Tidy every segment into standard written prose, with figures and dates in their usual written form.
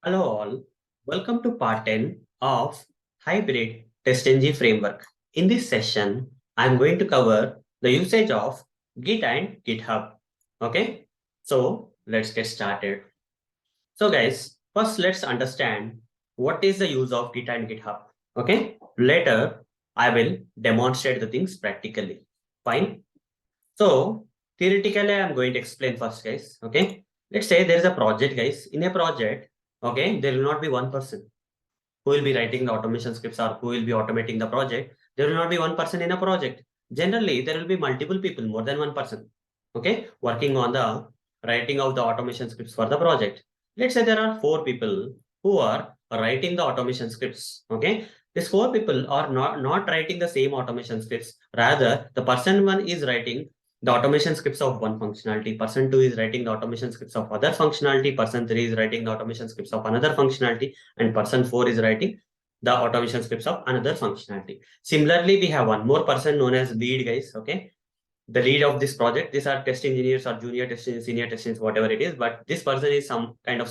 Hello all, welcome to part 10 of Hybrid TestNG Framework. In this session, I'm going to cover the usage of Git and GitHub. Okay, so let's get started. So guys, first let's understand what is the use of Git and GitHub. Okay, later I will demonstrate the things practically. Fine. So theoretically, I'm going to explain first, guys. Okay. Let's say there is a project, guys. In a project, okay, there will not be one person who will be writing the automation scripts or who will be automating the project. There will not be one person in a project. Generally, there will be multiple people, more than one person, okay, working on the writing of the automation scripts for the project. Let's say there are four people who are writing the automation scripts. Okay, these four people are not writing the same automation scripts. Rather, the person one is writing the automation scripts of one functionality, person two is writing the automation scripts of other functionality, person three is writing the automation scripts of another functionality, and person four is writing the automation scripts of another functionality. Similarly, we have one more person known as lead, guys. Okay, the lead of this project. These are test engineers or junior test engineers, senior test engineers, whatever it is. But this person is some kind of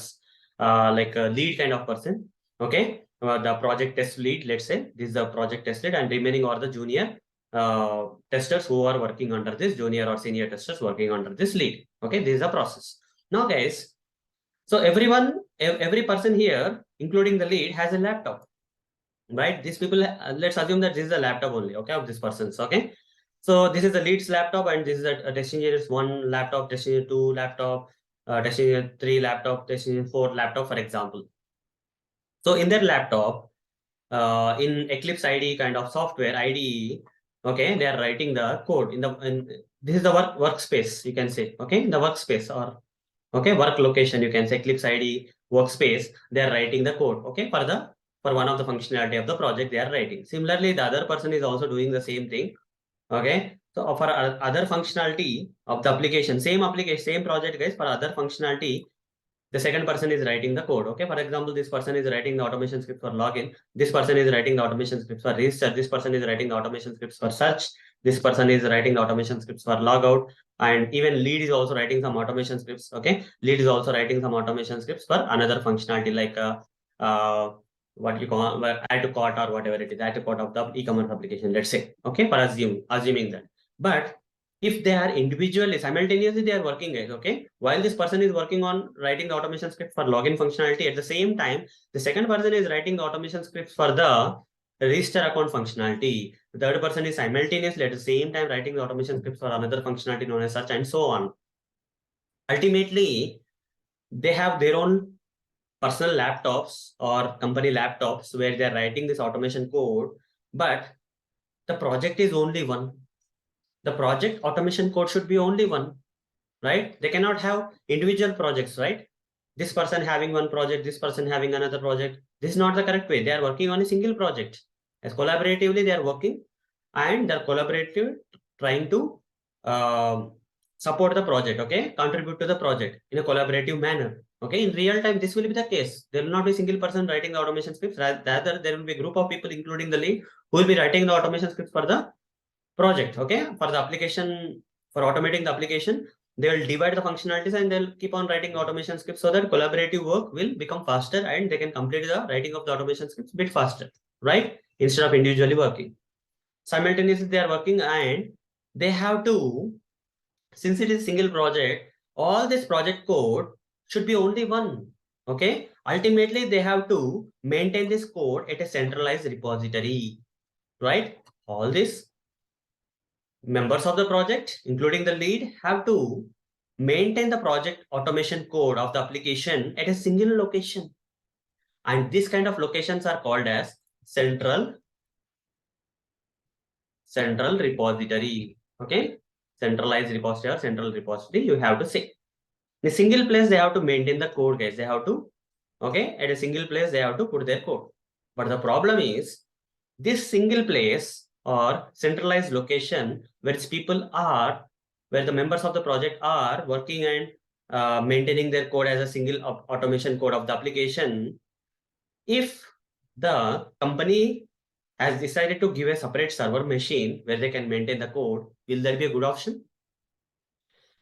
like a lead kind of person. Okay, the project test lead. Let's say this is the project test lead, and remaining are the junior testers who are working under this junior or senior testers working under this lead. Okay, this is the process. Now, guys, so every person here, including the lead, has a laptop, right? These people, let's assume that this is a laptop only, okay, of this person's, okay? So this is the lead's laptop, and this is a test engineer's one laptop, test engineer two laptop, test engineer three laptop, test engineer four laptop, for example. So in their laptop, in Eclipse IDE kind of software, IDE, okay, they are writing the code in this is the workspace, you can say, okay, the workspace or okay, work location, you can say Eclipse IDE workspace, they are writing the code, okay, for one of the functionality of the project they are writing. Similarly, the other person is also doing the same thing, okay. So for other functionality of the application, same project, guys, for other functionality, the second person is writing the code. Okay, for example, this person is writing the automation script for login, this person is writing the automation scripts for register, this person is writing the automation scripts for search, this person is writing the automation scripts for logout, and even lead is also writing some automation scripts. Okay, lead is also writing some automation scripts for another functionality like uh, what you call add to cart or whatever it is, add to cart of the e-commerce application, let's say. Okay, for assuming that. But if they are individually simultaneously they are working, guys, okay, while this person is working on writing the automation script for login functionality, at the same time the second person is writing the automation scripts for the register account functionality, the third person is simultaneously at the same time writing the automation scripts for another functionality known as search, and so on. Ultimately, they have their own personal laptops or company laptops where they're writing this automation code, but the project is only one. The project automation code should be only one, right? They cannot have individual projects, right? This person having one project, this person having another project. This is not the correct way. They are working on a single project. As collaboratively, they are working, and they're collaborative, trying to support the project, okay? Contribute to the project in a collaborative manner. Okay, in real time, this will be the case. There will not be a single person writing the automation scripts. Rather, there will be a group of people, including the lead, who will be writing the automation scripts for the project, okay, for the application, for automating the application. They will divide the functionalities and they'll keep on writing automation scripts so that collaborative work will become faster and they can complete the writing of the automation scripts a bit faster, right, instead of individually working. Simultaneously they are working, and they have to, since it is single project, all this project code should be only one. Okay, ultimately they have to maintain this code at a centralized repository, right? All this members of the project, including the lead, have to maintain the project automation code of the application at a single location. And these kind of locations are called as central repository. Okay, centralized repository or central repository, you have to say. In a single place, they have to maintain the code, guys. They have to, okay, at a single place, they have to put their code. But the problem is, this single place or centralized location where people are, where the members of the project are working and maintaining their code as a single automation code of the application, if the company has decided to give a separate server machine where they can maintain the code, will there be a good option?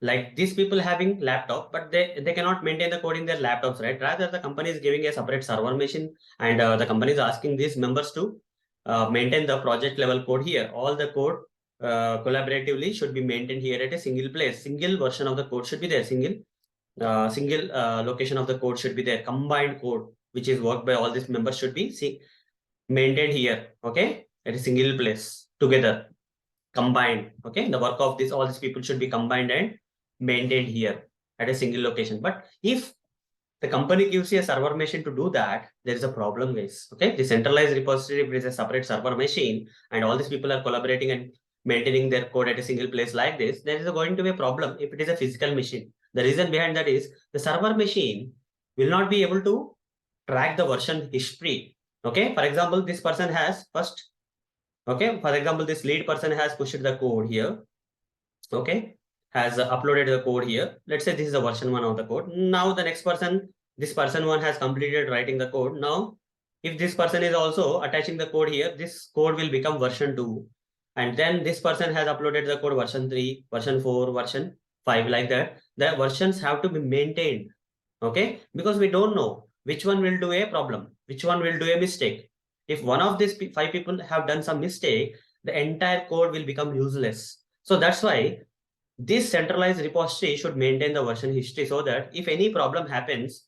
Like these people having laptop, but they cannot maintain the code in their laptops, right? Rather, the company is giving a separate server machine, and the company is asking these members to maintain the project level code here. All the code collaboratively should be maintained here at a single place. Single version of the code should be there. Single location of the code should be there. Combined code, which is worked by all these members, should be maintained here. Okay, at a single place together, combined. Okay, the work of this all these people should be combined and maintained here at a single location. But if the company gives you a server machine to do that, there is a problem, guys. Okay, the centralized repository is a separate server machine, and all these people are collaborating and maintaining their code at a single place like this. There is going to be a problem if it is a physical machine. The reason behind that is the server machine will not be able to track the version history. Okay, for example, this person has first. Okay, for example, this lead person has pushed the code here. Okay, has uploaded the code here. Let's say this is the version 1 of the code. Now the next person, this person 1 has completed writing the code. Now if this person is also attaching the code here, this code will become version 2, and then this person has uploaded the code version 3, version 4, version 5, like that. The versions have to be maintained. Okay, because we don't know which one will do a problem, which one will do a mistake. If one of these 5 people have done some mistake, the entire code will become useless. So that's why this centralized repository should maintain the version history, so that if any problem happens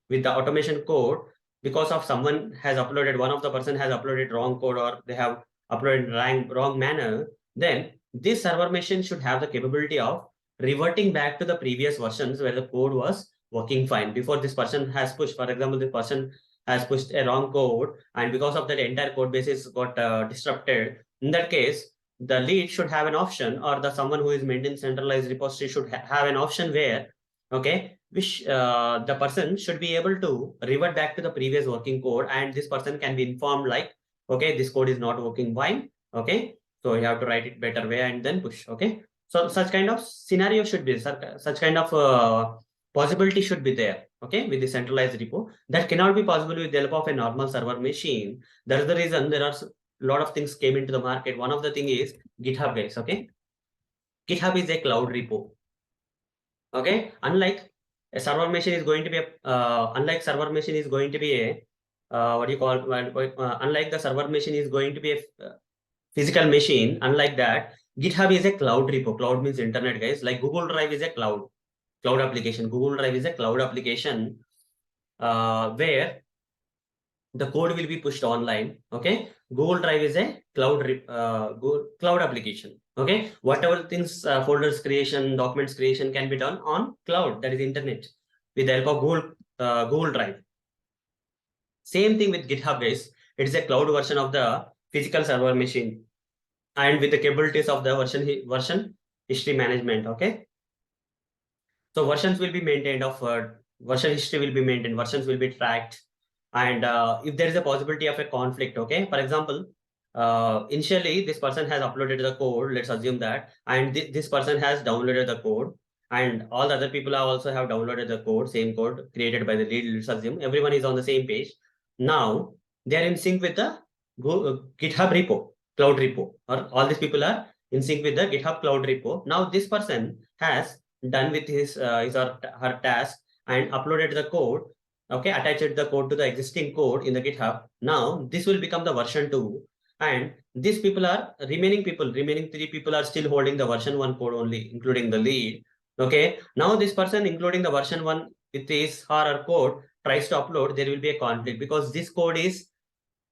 with the automation code because of someone has uploaded, one of the person has uploaded wrong code, or they have uploaded wrong manner, then this server machine should have the capability of reverting back to the previous versions where the code was working fine before this person has pushed. For example, this person has pushed a wrong code, and because of that entire code base is got disrupted. In that case, the lead should have an option, or the someone who is maintaining centralized repository should have an option where, okay, which the person should be able to revert back to the previous working code, and this person can be informed like, okay, this code is not working fine. Okay, so you have to write it better way and then push. Okay, so such kind of scenario should be, such kind of possibility should be there. Okay, with the centralized repo, that cannot be possible with the help of a normal server machine. That is the reason there are a lot of things came into the market. One of the thing is GitHub, guys. Okay, GitHub is a cloud repo. Okay, unlike a server machine is going to be a unlike server machine is going to be a what do you call unlike the server machine is going to be a physical machine. Unlike that, GitHub is a cloud repo. Cloud means internet, guys. Like Google Drive is a cloud application. Google Drive is a cloud application where the code will be pushed online. Okay, Google Drive is a cloud application. Okay, whatever things, folders creation, documents creation can be done on cloud, that is internet, with the help of Google Drive. Same thing with GitHub, guys. It is a cloud version of the physical server machine, and with the capabilities of the version history management. Okay, so versions will be maintained of version history will be maintained, versions will be tracked, and if there is a possibility of a conflict. Okay, for example, initially this person has uploaded the code, let's assume that, and this person has downloaded the code, and all the other people also have downloaded the code, same code created by the lead. Let's assume everyone is on the same page. Now they are in sync with the GitHub repo, cloud repo, or all these people are in sync with the GitHub cloud repo. Now this person has done with his or her task and uploaded the code. Okay, attached the code to the existing code in the GitHub. Now this will become the version 2, and these people are remaining 3 people are still holding the version 1 code only, including the lead. Okay, now this person including the version 1 with his or her code tries to upload, there will be a conflict because this code is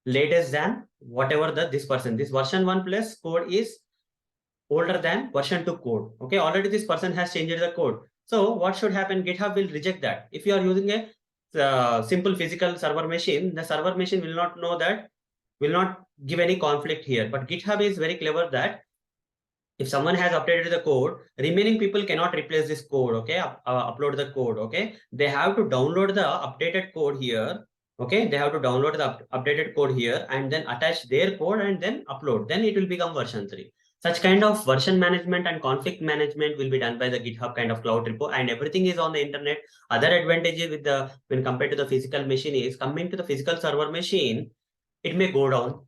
latest than whatever this version 1 plus code is older than version 2 code. Okay, already this person has changed the code. So what should happen? GitHub will reject that. If you are using a simple physical server machine, the server machine will not know that, will not give any conflict here. But GitHub is very clever that if someone has updated the code, remaining people cannot replace this code. Okay, upload the code. Okay, they have to download the updated code here. Okay, they have to download the updated code here and then attach their code and then upload. Then it will become version 3. Such kind of version management and conflict management will be done by the GitHub kind of cloud repo, and everything is on the internet. Other advantages with the, when compared to the physical machine, is coming to the physical server machine, it may go down.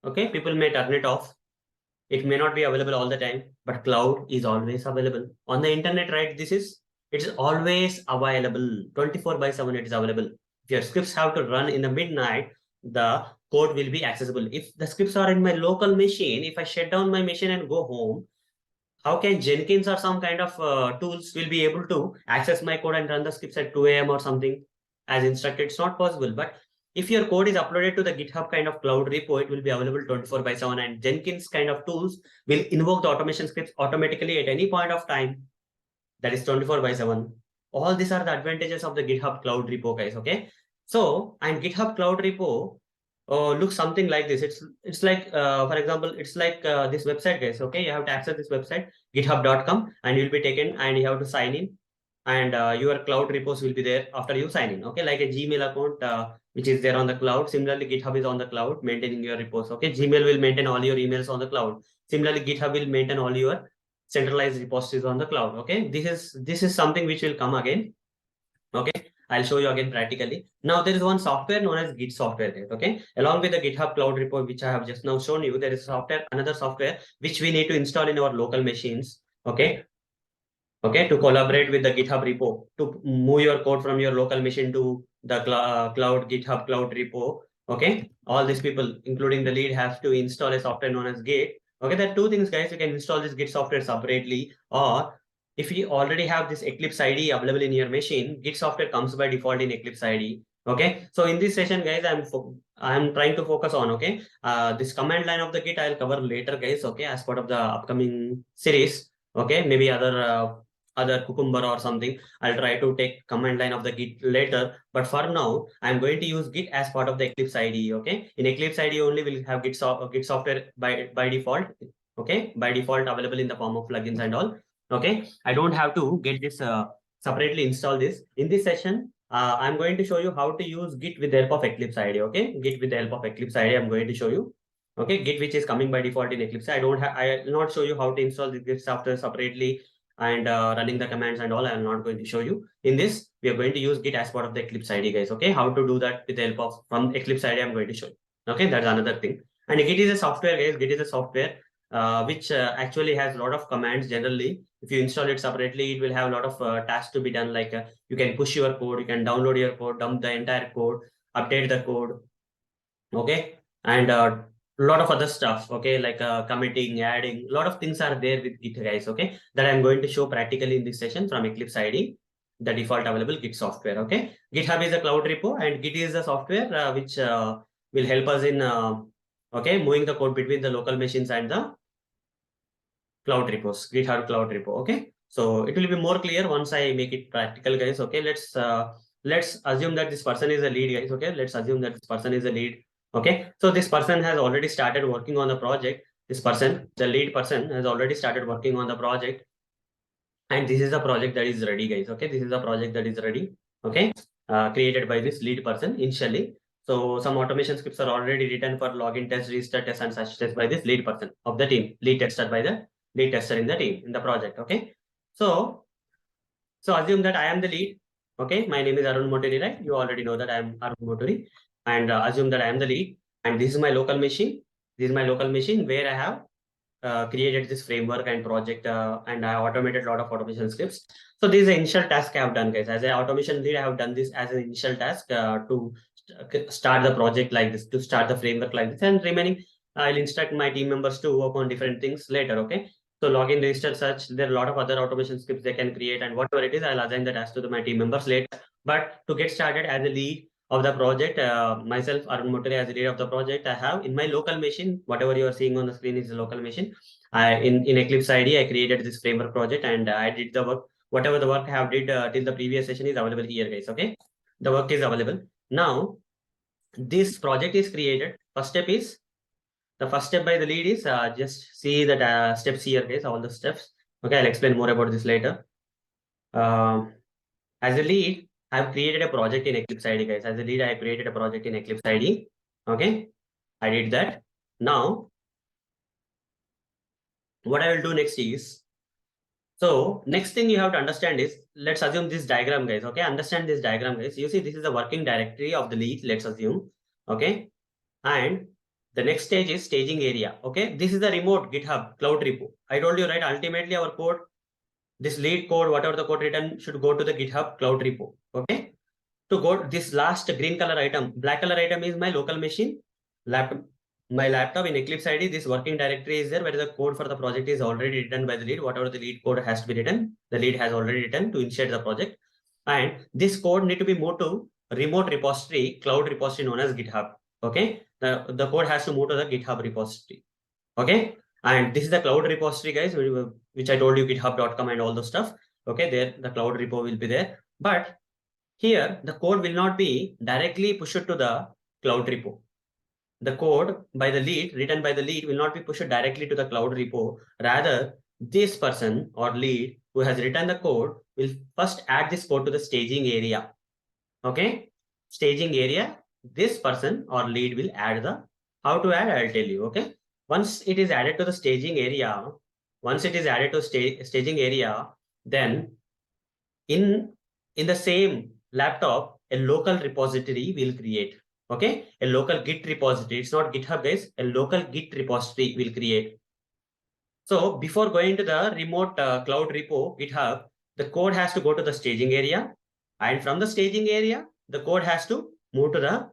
Okay, people may turn it off. It may not be available all the time, but cloud is always available. On the internet, right? It's always available. 24 by 7 it is available. If your scripts have to run in the midnight, the code will be accessible. If the scripts are in my local machine, if I shut down my machine and go home, how can Jenkins or some kind of tools will be able to access my code and run the scripts at 2 a.m. or something as instructed? It's not possible. But if your code is uploaded to the GitHub kind of cloud repo, it will be available 24 by 7, and Jenkins kind of tools will invoke the automation scripts automatically at any point of time. That is 24 by 7. All these are the advantages of the GitHub cloud repo, guys. Okay. So, and GitHub cloud repo looks something like this. It's like, for example, it's like this website, guys. Okay, you have to access this website, github.com, and you'll be taken and you have to sign in, and your cloud repos will be there after you sign in. Okay, like a Gmail account which is there on the cloud. Similarly, GitHub is on the cloud maintaining your repos. Okay, Gmail will maintain all your emails on the cloud. Similarly, GitHub will maintain all your centralized repositories on the cloud. Okay, this is something which will come again. Okay, I'll show you again practically. Now there is one software known as Git software. Okay, along with the GitHub cloud repo which I have just now shown you, there is another software which we need to install in our local machines. Okay, to collaborate with the GitHub repo to move your code from your local machine to the cloud GitHub cloud repo. Okay, all these people, including the lead, have to install a software known as Git. Okay, there are two things, guys. You can install this Git software separately, or if you already have this Eclipse ID available in your machine, Git software comes by default in Eclipse ID. Okay, so in this session, guys, I'm trying to focus on this command line of the Git. I'll cover later, guys. Okay, as part of the upcoming series. Okay, maybe other Cucumber or something. I'll try to take command line of the Git later. But for now, I'm going to use Git as part of the Eclipse IDE. Okay, in Eclipse IDE only we'll have Git software by default. Okay, by default available in the form of plugins and all. Okay, I don't have to get this separately install this. In this session, I'm going to show you how to use Git with the help of Eclipse IDE. Okay, Git with the help of Eclipse IDE, I'm going to show you. Okay, Git which is coming by default in Eclipse. I will not show you how to install the Git software separately and running the commands and all. I'm not going to show you. In this, we are going to use Git as part of the Eclipse IDE, guys. Okay, how to do that with the help of from Eclipse IDE, I'm going to show you. Okay, that's another thing. And Git is a software, guys. Git is a software which actually has a lot of commands. Generally, if you install it separately, it will have a lot of tasks to be done. Like you can push your code, you can download your code, dump the entire code, update the code. Okay, and a lot of other stuff. Okay, like committing, adding, a lot of things are there with Git, guys. Okay, that I'm going to show practically in this session from Eclipse IDE, the default available Git software. Okay, GitHub is a cloud repo, and Git is a software which will help us in moving the code between the local machines and the cloud repos, GitHub cloud repo. Okay, so it will be more clear once I make it practical, guys. Okay, let's assume that this person is a lead, guys. Okay, let's assume that this person is a lead. Okay, so this person has already started working on the project. This person, the lead person, has already started working on the project, and this is a project that is ready, guys. Okay, this is a project that is ready. Okay, created by this lead person initially. So some automation scripts are already written for login test, restart test, and such test by this lead person of the team, lead tester by the lead tester in the team in the project. Okay, so assume that I am the lead. Okay, my name is Arun Moturi, right? You already know that I am Arun Moturi, and assume that I am the lead, and this is my local machine. This is my local machine where I have created this framework and project, and I have automated a lot of automation scripts. So this is the initial task I have done, guys. As an automation lead, I have done this as an initial task to start the project like this, to start the framework like this, and remaining, I'll instruct my team members to work on different things later. Okay. So login, register, search, there are a lot of other automation scripts they can create, and whatever it is, I'll assign the task to my team members later. But to get started as a lead of the project, myself, Arun Motore, as the lead of the project, I have in my local machine, whatever you are seeing on the screen is a local machine. In Eclipse IDE, I created this framework project, and I did the work. Whatever the work I have did till the previous session is available here, guys. Okay, the work is available. Now, this project is created. First step is, the first step by the lead is just see the steps here, guys, all the steps. Okay, I'll explain more about this later. As a lead, I've created a project in Eclipse IDE, guys. As a lead, I created a project in Eclipse IDE. Okay, I did that. Now, what I will do next is, so next thing you have to understand is, let's assume this diagram, guys. Okay, understand this diagram, guys. You see, this is the working directory of the lead, let's assume. Okay, and The next stage is staging area. Okay, this is the remote GitHub cloud repo. I told you, right? Ultimately, our code, this lead code, whatever the code written, should go to the GitHub cloud repo. Okay, to go this last green color item, black color item is my local machine, laptop. My laptop in Eclipse ID, this working directory is there where the code for the project is already written by the lead. Whatever the lead code has to be written, the lead has already written to initiate the project. And this code need to be moved to remote repository, cloud repository known as GitHub. Okay, the code has to move to the GitHub repository. Okay, and this is the cloud repository, guys, which I told you, github.com and all those stuff. Okay, there the cloud repo will be there, but here the code will not be directly pushed to the cloud repo. The code by the lead, written by the lead, will not be pushed directly to the cloud repo. Rather, this person or lead who has written the code will first add this code to the staging area. Okay, staging area, this person or lead will add the, how to add, I'll tell you. Okay, once it is added to the staging area, staging area, then in the same laptop, a local repository will create. Okay, a local Git repository. It's not GitHub, guys. A local Git repository will create. So before going to the remote cloud repo, GitHub, the code has to go to the staging area. And from the staging area, the code has to move to the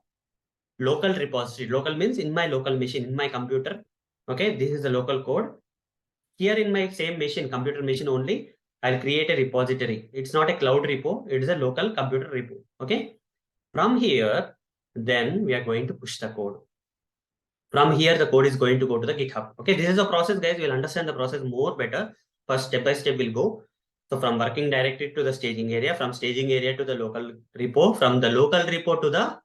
local repository. Local means in my local machine, in my computer. Okay, this is the local code. Here in my same machine, computer machine only, I'll create a repository. It's not a cloud repo. It is a local computer repo. Okay. From here, then we are going to push the code. From here, the code is going to go to the GitHub. Okay. This is the process, guys. We'll understand the process more better. First, step by step, we'll go. So from working directory to the staging area, from staging area to the local repo, from the local repo to the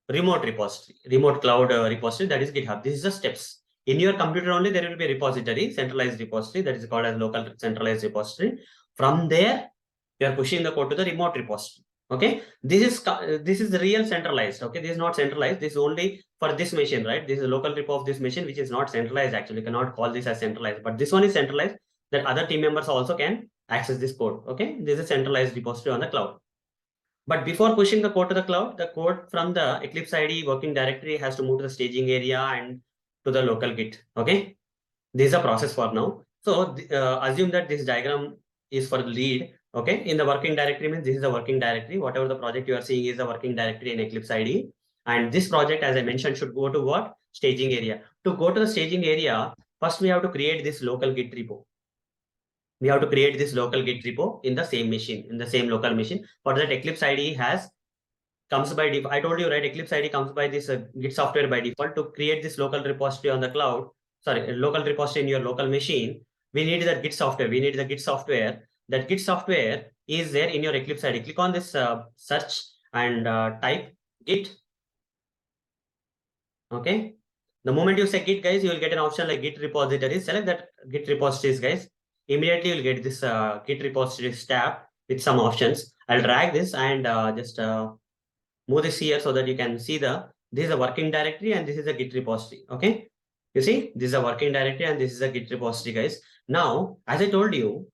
remote repository, remote cloud repository, that is GitHub. This is the steps. In your computer only, there will be a repository, centralized repository, that is called as local centralized repository. From there, you are pushing the code to the remote repository. Okay, this is the real centralized. Okay, this is not centralized. This is only for this machine, right? This is a local repo of this machine, which is not centralized. Actually, you cannot call this as centralized, but this one is centralized, that other team members also can access this code. Okay, this is a centralized repository on the cloud. But before pushing the code to the cloud, the code from the Eclipse ID working directory has to move to the staging area and to the local Git. Okay, this is a process for now. So assume that this diagram is for the lead. Okay, in the working directory means this is the working directory. Whatever the project you are seeing is the working directory in Eclipse ID. And this project, as I mentioned, should go to what? Staging area. To go to the staging area, first we have to create this local Git repo. We have to create this local Git repo in the same machine, in the same local machine. For that, Eclipse ID comes by default. I told you, right? Eclipse ID comes by this Git software by default. To create this local repository on the cloud, sorry, local repository in your local machine, we need the Git software. We need the Git software. That Git software is there in your Eclipse ID. Click on this search and type Git. Okay. The moment you say Git, guys, you will get an option like Git repository. Select that Git repositories, guys. Immediately you'll get this Git repositories tab with some options. I'll drag this and just move this here so that you can see this is a working directory and this is a Git repository. Okay, you see, this is a working directory and this is a Git repository, guys. Now, as I told you,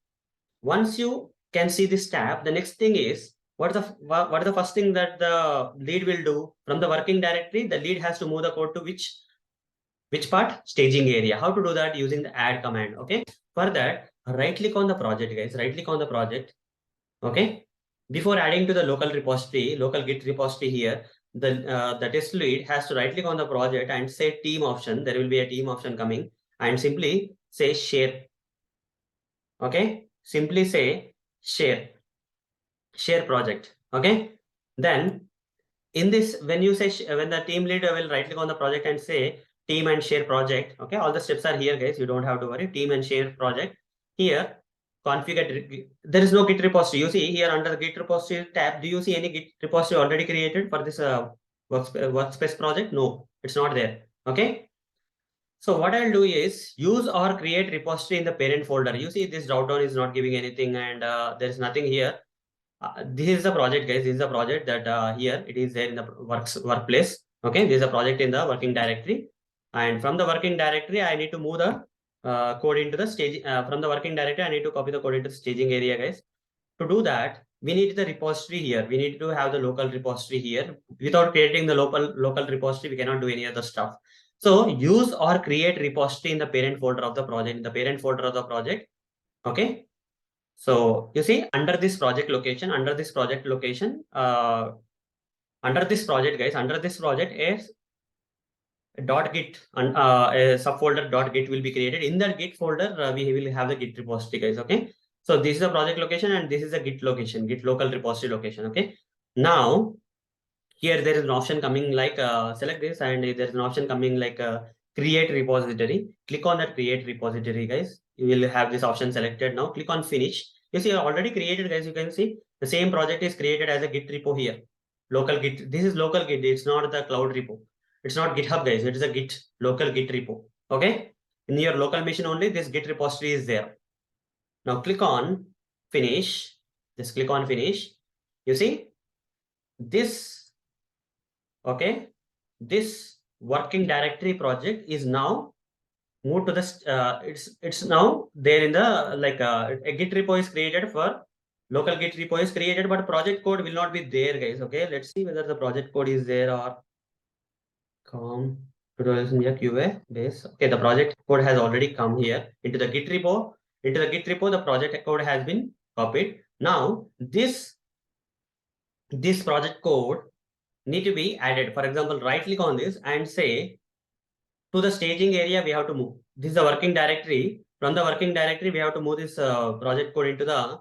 once you can see this tab, the next thing is what is the first thing that the lead will do from the working directory? The lead has to move the code to which part? Staging area. How to do that? Using the add command. Okay, for that, right click on the project, guys. Right click on the project. Okay, before adding to the local repository, local Git repository here, the test lead has to right click on the project and say team option. There will be a team option coming and simply say share. Okay, simply say share project. Okay, then in this, when you say when the team lead will right click on the project and say team and share project. Okay, all the steps are here, guys. You don't have to worry. Team and share project. Here, configure. There is no Git repository. You see here under the Git repository tab. Do you see any Git repository already created for this workspace project? No, it's not there. Okay. So what I'll do is use or create repository in the parent folder. You see this drop down is not giving anything and there is nothing here. This is the project, guys. This is the project that here it is there in the workplace. Okay, this is a project in the working directory, and from the working directory, I need to move the code into the stage. From the working directory, I need to copy the code into the staging area, guys. To do that, we need the repository here. We need to have the local repository here. Without creating the local repository, we cannot do any other stuff. So use or create repository in the parent folder of the project, okay. So you see under this project location, under this project guys, under this project is .git and a subfolder .git will be created. In that Git folder, we will have the Git repository, guys. Okay. So this is a project location and this is a Git location, Git local repository location. Okay. Now here there is an option coming like select this, and there is an option coming like create repository. Click on that create repository, guys. You will have this option selected. Now click on finish. You see already created, guys. You can see the same project is created as a Git repo here. Local Git. This is local Git. It's not the cloud repo. It's not GitHub, guys. It is a Git local Git repo. Okay. In your local machine only, this Git repository is there. Now click on finish. Just click on finish. You see this. Okay, this working directory project is now moved to the it's now there in the like a Git repo is created for local Git repo is created, but project code will not be there, guys. Okay, let's see whether the project code is there or come tutorials in the QA base. Okay, the project code has already come here into the Git repo. Into the Git repo, the project code has been copied. Now this project code need to be added. For example, right click on this and say to the staging area we have to move. This is the working directory. From the working directory we have to move this project code into the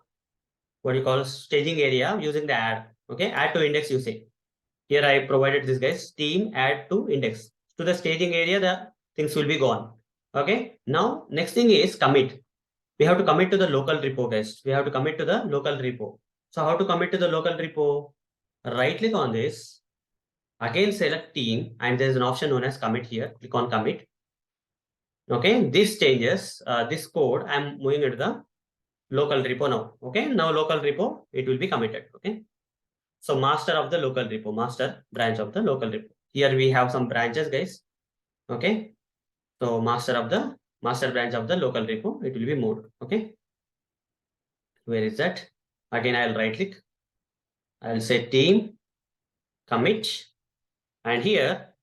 what you call staging area using the add. Okay, add to index you say. Here I provided this, guys, team add to index. To the staging area the things will be gone. Okay, now next thing is commit. We have to commit to the local repo, guys. We have to commit to the local repo. So how to commit to the local repo? Right click on this. Again, select team, and there's an option known as commit here. Click on commit. Okay, this changes this code. I'm moving it to the local repo now. Okay, now local repo, it will be committed. Okay, so master of the local repo, master branch of the local repo. Here we have some branches, guys. Okay, so master branch of the local repo, it will be moved. Okay, where is that? Again, I'll right click. I'll say team commit, and here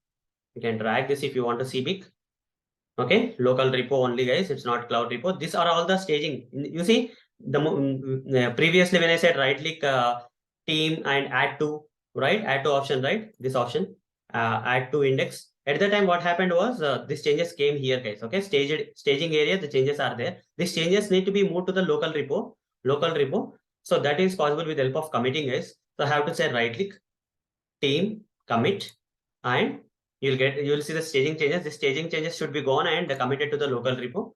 you can drag this if you want to see big. Okay, local repo only, guys. It's not cloud repo. These are all the staging. You see, the previously when I said right click team and add to, right? Add to option, right? This option, add to index. At the time, what happened was these changes came here, guys. Okay, staging area, the changes are there. These changes need to be moved to the local repo. So that is possible with the help of committing, guys. So I have to say right click, team, commit, and you'll see the staging changes. The staging changes should be gone and committed to the local repo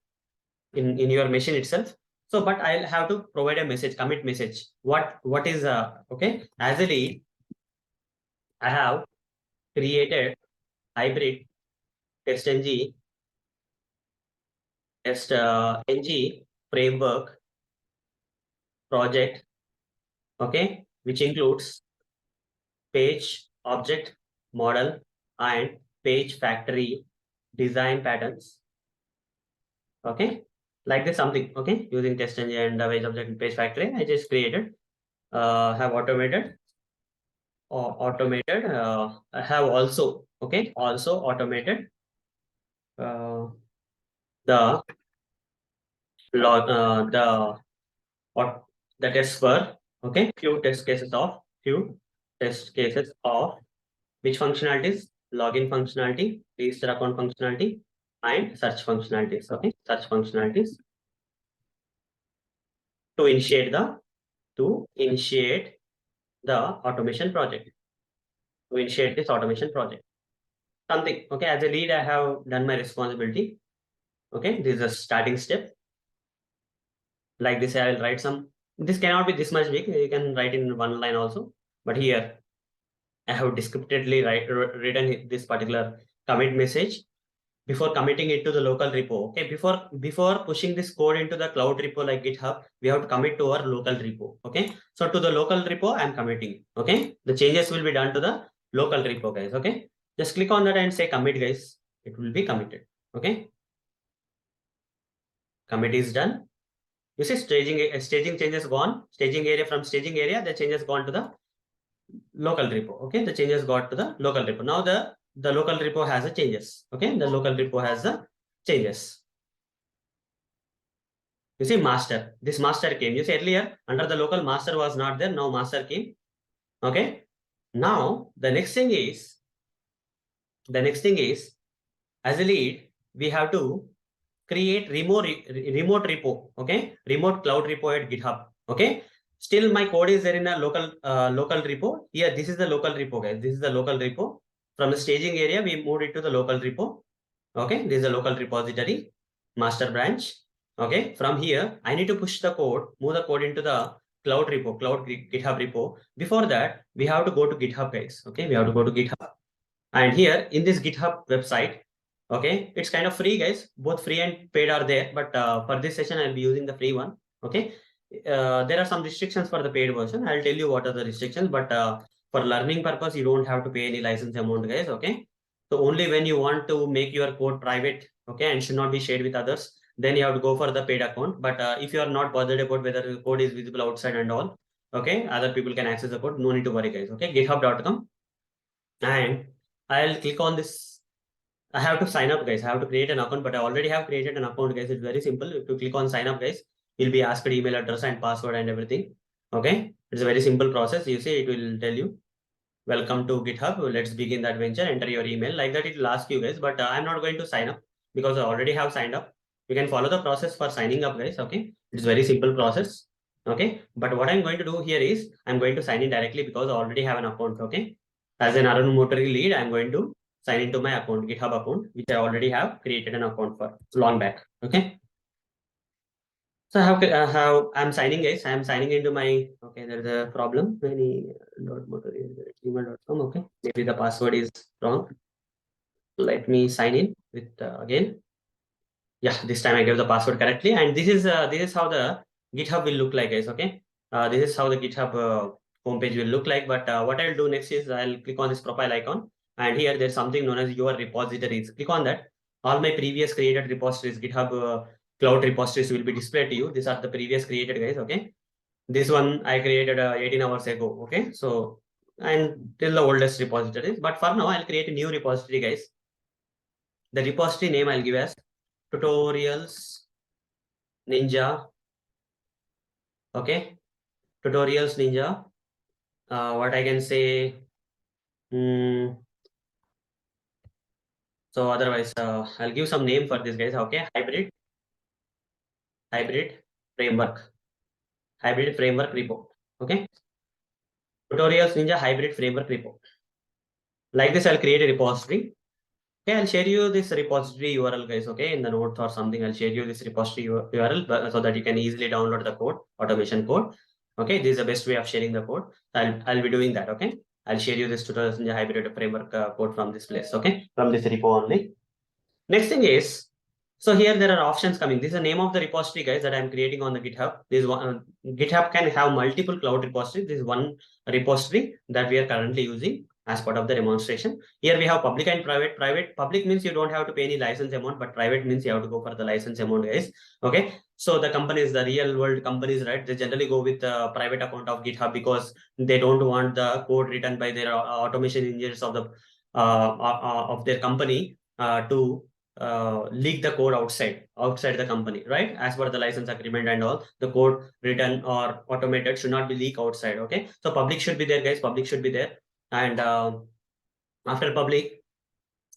in your machine itself. So but I'll have to provide a message, commit message. What is okay, as a lead I have created hybrid TestNG TestNG framework project, okay, which includes page object model and page factory design patterns. Okay, like this something. Okay, using TestNG and page object and page factory, I just created. Have automated. I have also automated the log the test for few test cases of which functionalities: login functionality, register account functionality, and search functionalities. Okay, search functionalities to initiate the automation project. To initiate this automation project. Something. Okay, as a lead, I have done my responsibility. Okay, this is a starting step. Like this, I will write some. This cannot be this much big. You can write in one line also. But here, I have descriptively written this particular commit message before committing it to the local repo. Okay, before pushing this code into the cloud repo like GitHub, we have to commit to our local repo. Okay, so to the local repo, I'm committing. Okay, the changes will be done to the local repo, guys. Okay, just click on that and say commit, guys. It will be committed. Okay, commit is done. You see staging changes gone. Staging area, from staging area, the changes gone to the local repo. Okay, the changes got to the local repo. Now the the local repo has the changes. Okay, the local repo has the changes. You see master, this master came. You see earlier under the local master was not there. Now master came. Okay. Now the next thing is, as a lead, we have to create remote repo. Okay. Remote cloud repo at GitHub. Okay. Still my code is there in a local repo. Here, this is the local repo, guys. This is the local repo. From the staging area, we moved it to the local repo. Okay. This is a local repository, master branch. Okay. From here, I need to push the code, move the code into the cloud repo, cloud GitHub repo. Before that, we have to go to GitHub, guys. Okay. We have to go to GitHub. And here in this GitHub website, okay, it's kind of free, guys. Both free and paid are there. But for this session, I'll be using the free one. Okay. There are some restrictions for the paid version. I'll tell you what are the restrictions. But for learning purpose, you don't have to pay any license amount, guys. Okay. So only when you want to make your code private, okay, and should not be shared with others, then you have to go for the paid account. But if you are not bothered about whether the code is visible outside and all, okay, other people can access the code. No need to worry, guys. Okay. GitHub.com. And I'll click on this. I have to sign up, guys. I have to create an account, but I already have created an account, guys. It's very simple. If you click on sign up, guys, you'll be asked email address and password and everything. Okay. It's a very simple process. You see, it will tell you, welcome to GitHub. Let's begin the adventure. Enter your email. Like that, it will ask you, guys. But I'm not going to sign up because I already have signed up. You can follow the process for signing up, guys. Okay. It's very simple process. Okay. But what I'm going to do here is I'm going to sign in directly because I already have an account. Okay. As an Arun Motori lead, I'm going to sign into my account, GitHub account, which I already have created an account for long back. Okay. So I'm signing, guys. I'm signing into my, okay, there's a problem. Email.com. Okay. Maybe the password is wrong. Let me sign in with again. Yeah, this time I gave the password correctly. And this is how the GitHub will look like, guys. Okay. This is how the GitHub homepage will look like. But what I'll do next is I'll click on this profile icon. And here there's something known as your repositories. Click on that. All my previous created repositories, GitHub cloud repositories will be displayed to you. These are the previous created, guys. Okay. This one I created 18 hours ago. Okay. So, and till the oldest repositories. But for now, I'll create a new repository, guys. The repository name I'll give as tutorials ninja. Okay. Tutorials ninja. What I can say. So otherwise, I'll give some name for this, guys. Okay. Hybrid framework. Hybrid framework repo. Okay. Tutorials ninja hybrid framework repo. Like this, I'll create a repository. Okay, I'll share you this repository URL, guys. Okay, in the notes or something, I'll share you this repository URL so that you can easily download the code, automation code. Okay, this is the best way of sharing the code. I'll be doing that. Okay, I'll share you this tutorials in the hybrid framework code from this place. Okay, from this repo only. Next thing is, so here there are options coming. This is the name of the repository, guys, that I'm creating on the GitHub. This one, GitHub can have multiple cloud repositories. This is one repository that we are currently using as part of the demonstration. Here we have public and private. Private, public means you don't have to pay any license amount, but private means you have to go for the license amount, guys. Okay. So the companies, the real world companies, right, they generally go with the private account of GitHub because they don't want the code written by their automation engineers of the of their company to leak the code outside the company, right? As per the license agreement and all, the code written or automated should not be leaked outside. Okay, so public should be there, guys. Public should be there. And after public,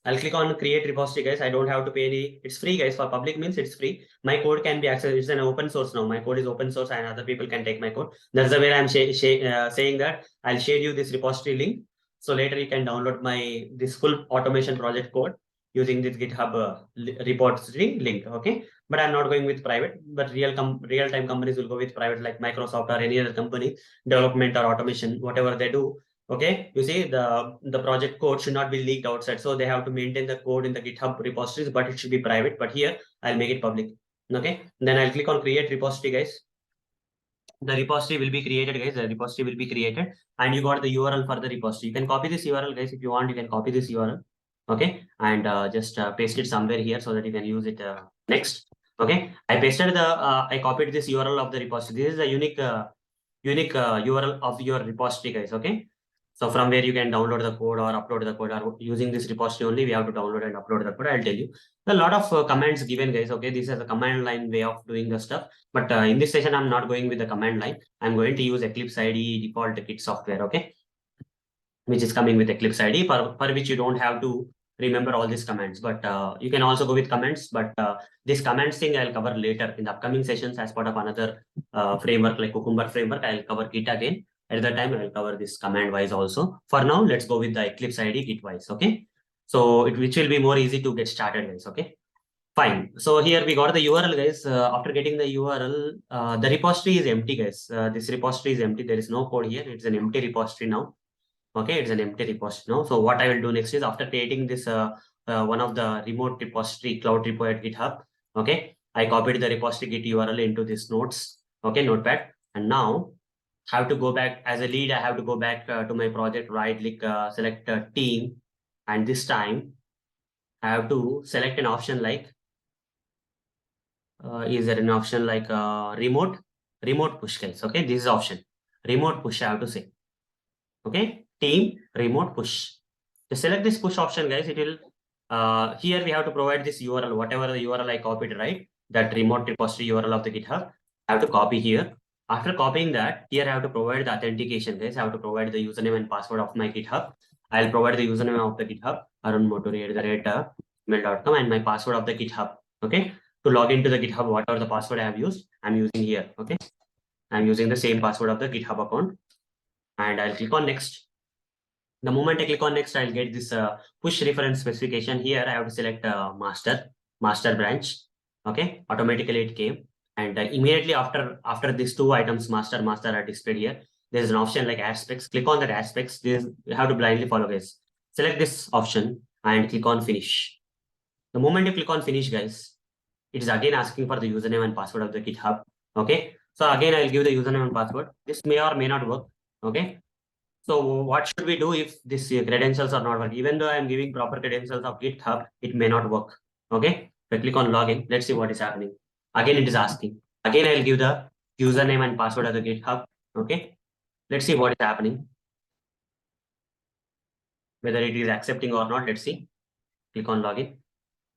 I'll click on create repository, guys. I don't have to pay any. It's free, guys. For public means it's free. My code can be accessed. It's an open source now. My code is open source, and other people can take my code. That's the way I'm saying that. I'll share you this repository link. So later you can download my this full automation project code using this GitHub repository link. Okay, but I'm not going with private. But real time companies will go with private, like Microsoft or any other company, development or automation, whatever they do. Okay, you see the project code should not be leaked outside, so they have to maintain the code in the GitHub repositories, but it should be private. But here I'll make it public. Okay, then I'll click on create repository, guys. The repository will be created, guys. The repository will be created, and you got the URL for the repository. You can copy this URL, guys, if you want. You can copy this URL. Okay, and just paste it somewhere here so that you can use it next. Okay, I pasted I copied this URL of the repository. This is the unique URL of your repository, guys. Okay. So from where you can download the code or upload the code, or using this repository only, we have to download and upload the code. I'll tell you. There are a lot of commands given, guys. Okay, this is a command line way of doing the stuff. But in this session, I'm not going with the command line. I'm going to use Eclipse IDE default kit software. Okay, which is coming with Eclipse IDE, for which you don't have to remember all these commands. But you can also go with commands. But this commands thing I'll cover later in the upcoming sessions as part of another framework like Cucumber framework. I'll cover Git again. At the time, I'll cover this command wise also. For now, let's go with the Eclipse IDE Git wise. Okay. So which will be more easy to get started, guys. Okay. Fine. So here we got the URL, guys. After getting the URL, the repository is empty, guys. This repository is empty. There is no code here. It's an empty repository now. Okay, it's an empty repository now. So what I will do next is after creating this one of the remote repository cloud repo at GitHub. Okay, I copied the repository git URL into this notes. Okay, notepad, and now have to go back as a lead. I have to go back to my project, right click, select team, and this time I have to select an option like is there an option like remote push, guys? Okay, this is option remote push. I have to say okay, team remote push. To select this push option, guys, it will here we have to provide this URL, whatever the URL I copied, right? That remote repository URL of the GitHub. I have to copy here. After copying that, here I have to provide the authentication, guys. I have to provide the username and password of my GitHub. I'll provide the username of the GitHub, arunmoturi@gmail.com, and my password of the GitHub. Okay. To log into the GitHub, whatever the password I have used, I'm using here. Okay. I'm using the same password of the GitHub account. And I'll click on next. The moment I click on next, I'll get this push reference specification. Here I have to select master branch. Okay, automatically it came. And immediately after these two items, master are displayed here. There's an option like aspects. Click on that aspects. This you have to blindly follow, guys. Select this option and click on finish. The moment you click on finish, guys, it is again asking for the username and password of the GitHub. Okay, so again I'll give the username and password. This may or may not work. Okay, so what should we do if these credentials are not working? Even though I'm giving proper credentials of GitHub, it may not work. Okay. So click on login. Let's see what is happening. Again, it is asking. Again, I'll give the username and password of the GitHub. Okay. Let's see what is happening. Whether it is accepting or not. Let's see. Click on login.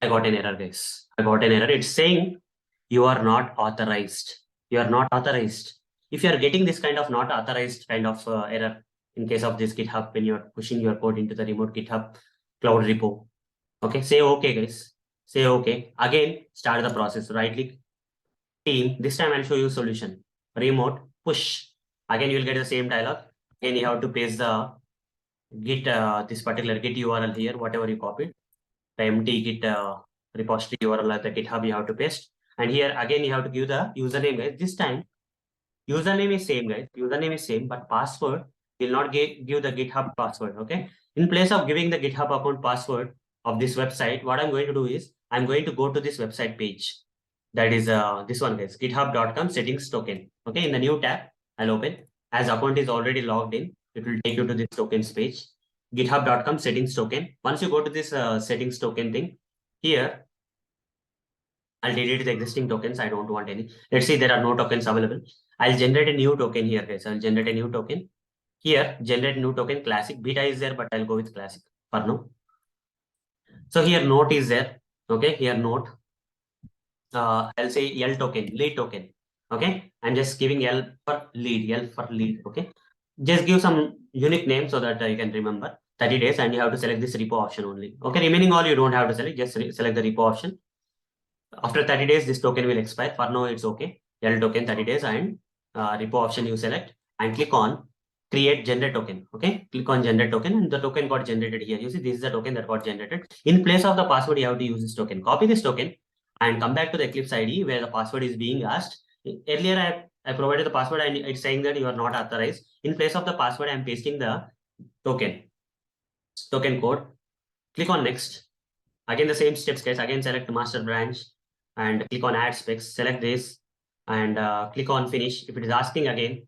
I got an error, guys. I got an error. It's saying you are not authorized. You are not authorized. If you are getting this kind of not authorized kind of error, in case of this GitHub, when you're pushing your code into the remote GitHub cloud repo. Okay, say okay, guys. Say okay. Again, start the process. Right click, team. This time I'll show you solution. Remote push. Again, you'll get the same dialog. Again, you have to paste the git this particular git URL here, whatever you copied. The empty git repository URL at the GitHub you have to paste. And here again you have to give the username, guys. This time username is same, guys. Username is same, but password will not give the GitHub password. Okay. In place of giving the GitHub account password of this website, what I'm going to do is I'm going to go to this website page. That is this one, guys. GitHub.com settings token. Okay. In the new tab, I'll open. As account is already logged in, it will take you to this tokens page. GitHub.com settings token. Once you go to this settings token thing, here I'll delete the existing tokens. I don't want any. Let's see, there are no tokens available. I'll generate a new token here, guys. I'll generate a new token. Here, generate new token, classic. Beta is there, but I'll go with classic for now. So here note is there. Okay, here note. I'll say L token, lead token. Okay, I'm just giving L for lead, Okay, just give some unique name so that you can remember 30 days, and you have to select this repo option only. Okay, remaining all you don't have to select, just select the repo option. After 30 days, this token will expire. For now, it's okay. L token 30 days, and repo option you select and click on create generate token. Okay, click on generate token, and the token got generated here. You see, this is the token that got generated. In place of the password, you have to use this token. Copy this token and come back to the Eclipse IDE where the password is being asked. Earlier, I provided the password and it's saying that you are not authorized. In place of the password, I'm pasting the token code. Click on next. Again, the same steps, guys. Again, select master branch and click on add specs. Select this and click on finish. If it is asking again,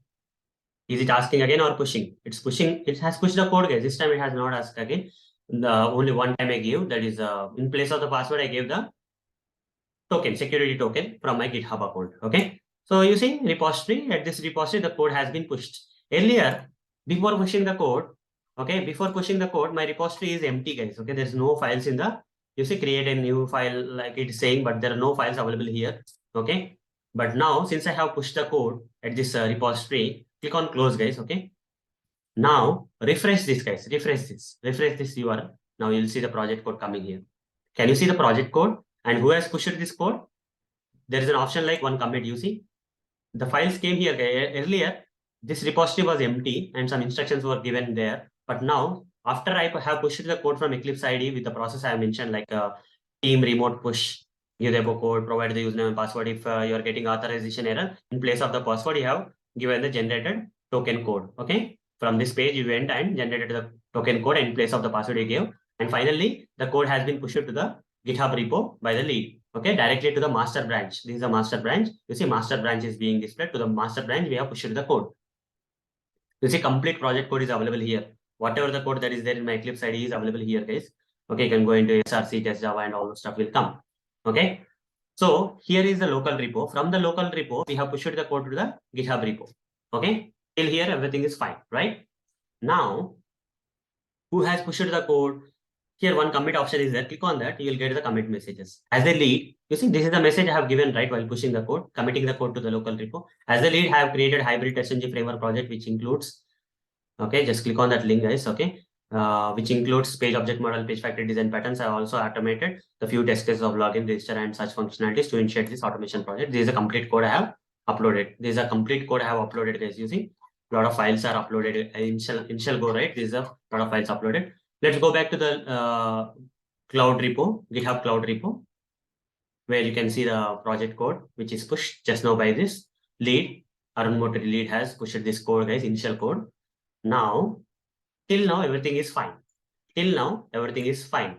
is it asking again or pushing? It's pushing. It has pushed the code, guys. This time it has not asked again. The only one time I gave, that is in place of the password, I gave the token, security token from my GitHub account. Okay. So you see repository, at this repository, the code has been pushed. Earlier, before pushing the code, Okay, before pushing the code, my repository is empty, guys. Okay, there's no files in the, you see, create a new file like it's saying, but there are no files available here. Okay, but now since I have pushed the code at this repository, click on close, guys. Okay, now refresh this, guys. Refresh this URL. Now you'll see the project code coming here. Can you see the project code? And who has pushed this code? There is an option like one commit. You see, the files came here. Earlier, this repository was empty and some instructions were given there. But now, after I have pushed the code from Eclipse ID with the process I have mentioned, like team remote push, give the code, provide the username and password. If you are getting authorization error, in place of the password, you have given the generated token code. Okay. From this page, you went and generated the token code in place of the password you gave. And finally, the code has been pushed to the GitHub repo by the lead. Okay, directly to the master branch. This is the master branch. You see, master branch is being displayed. To the master branch, we have pushed the code. You see, complete project code is available here. Whatever the code that is there in my Eclipse ID is available here, guys. Okay, you can go into SRC, test Java, and all the stuff will come. Okay, so here is the local repo. From the local repo, we have pushed the code to the GitHub repo. Okay, till here everything is fine, right? Now, who has pushed the code? Here one commit option is there. Click on that. You will get the commit messages. As a lead, you see this is the message I have given right while pushing the code, committing the code to the local repo. As a lead, I have created Hybrid TestNG Framework project, which includes, okay, just click on that link, guys. Okay, which includes page object model, page factory design patterns. I also automated the few test cases of login, register, and such functionalities to initiate this automation project. This is a complete code I have uploaded. This is a complete code I have uploaded, guys. You see, a lot of files are uploaded. Initial go right. This is a lot of files uploaded. Let's go back to the cloud repo, GitHub cloud repo, where you can see the project code, which is pushed just now by this lead. Arun Motri lead has pushed this code, guys, initial code. Now, till now, everything is fine. Till now, everything is fine.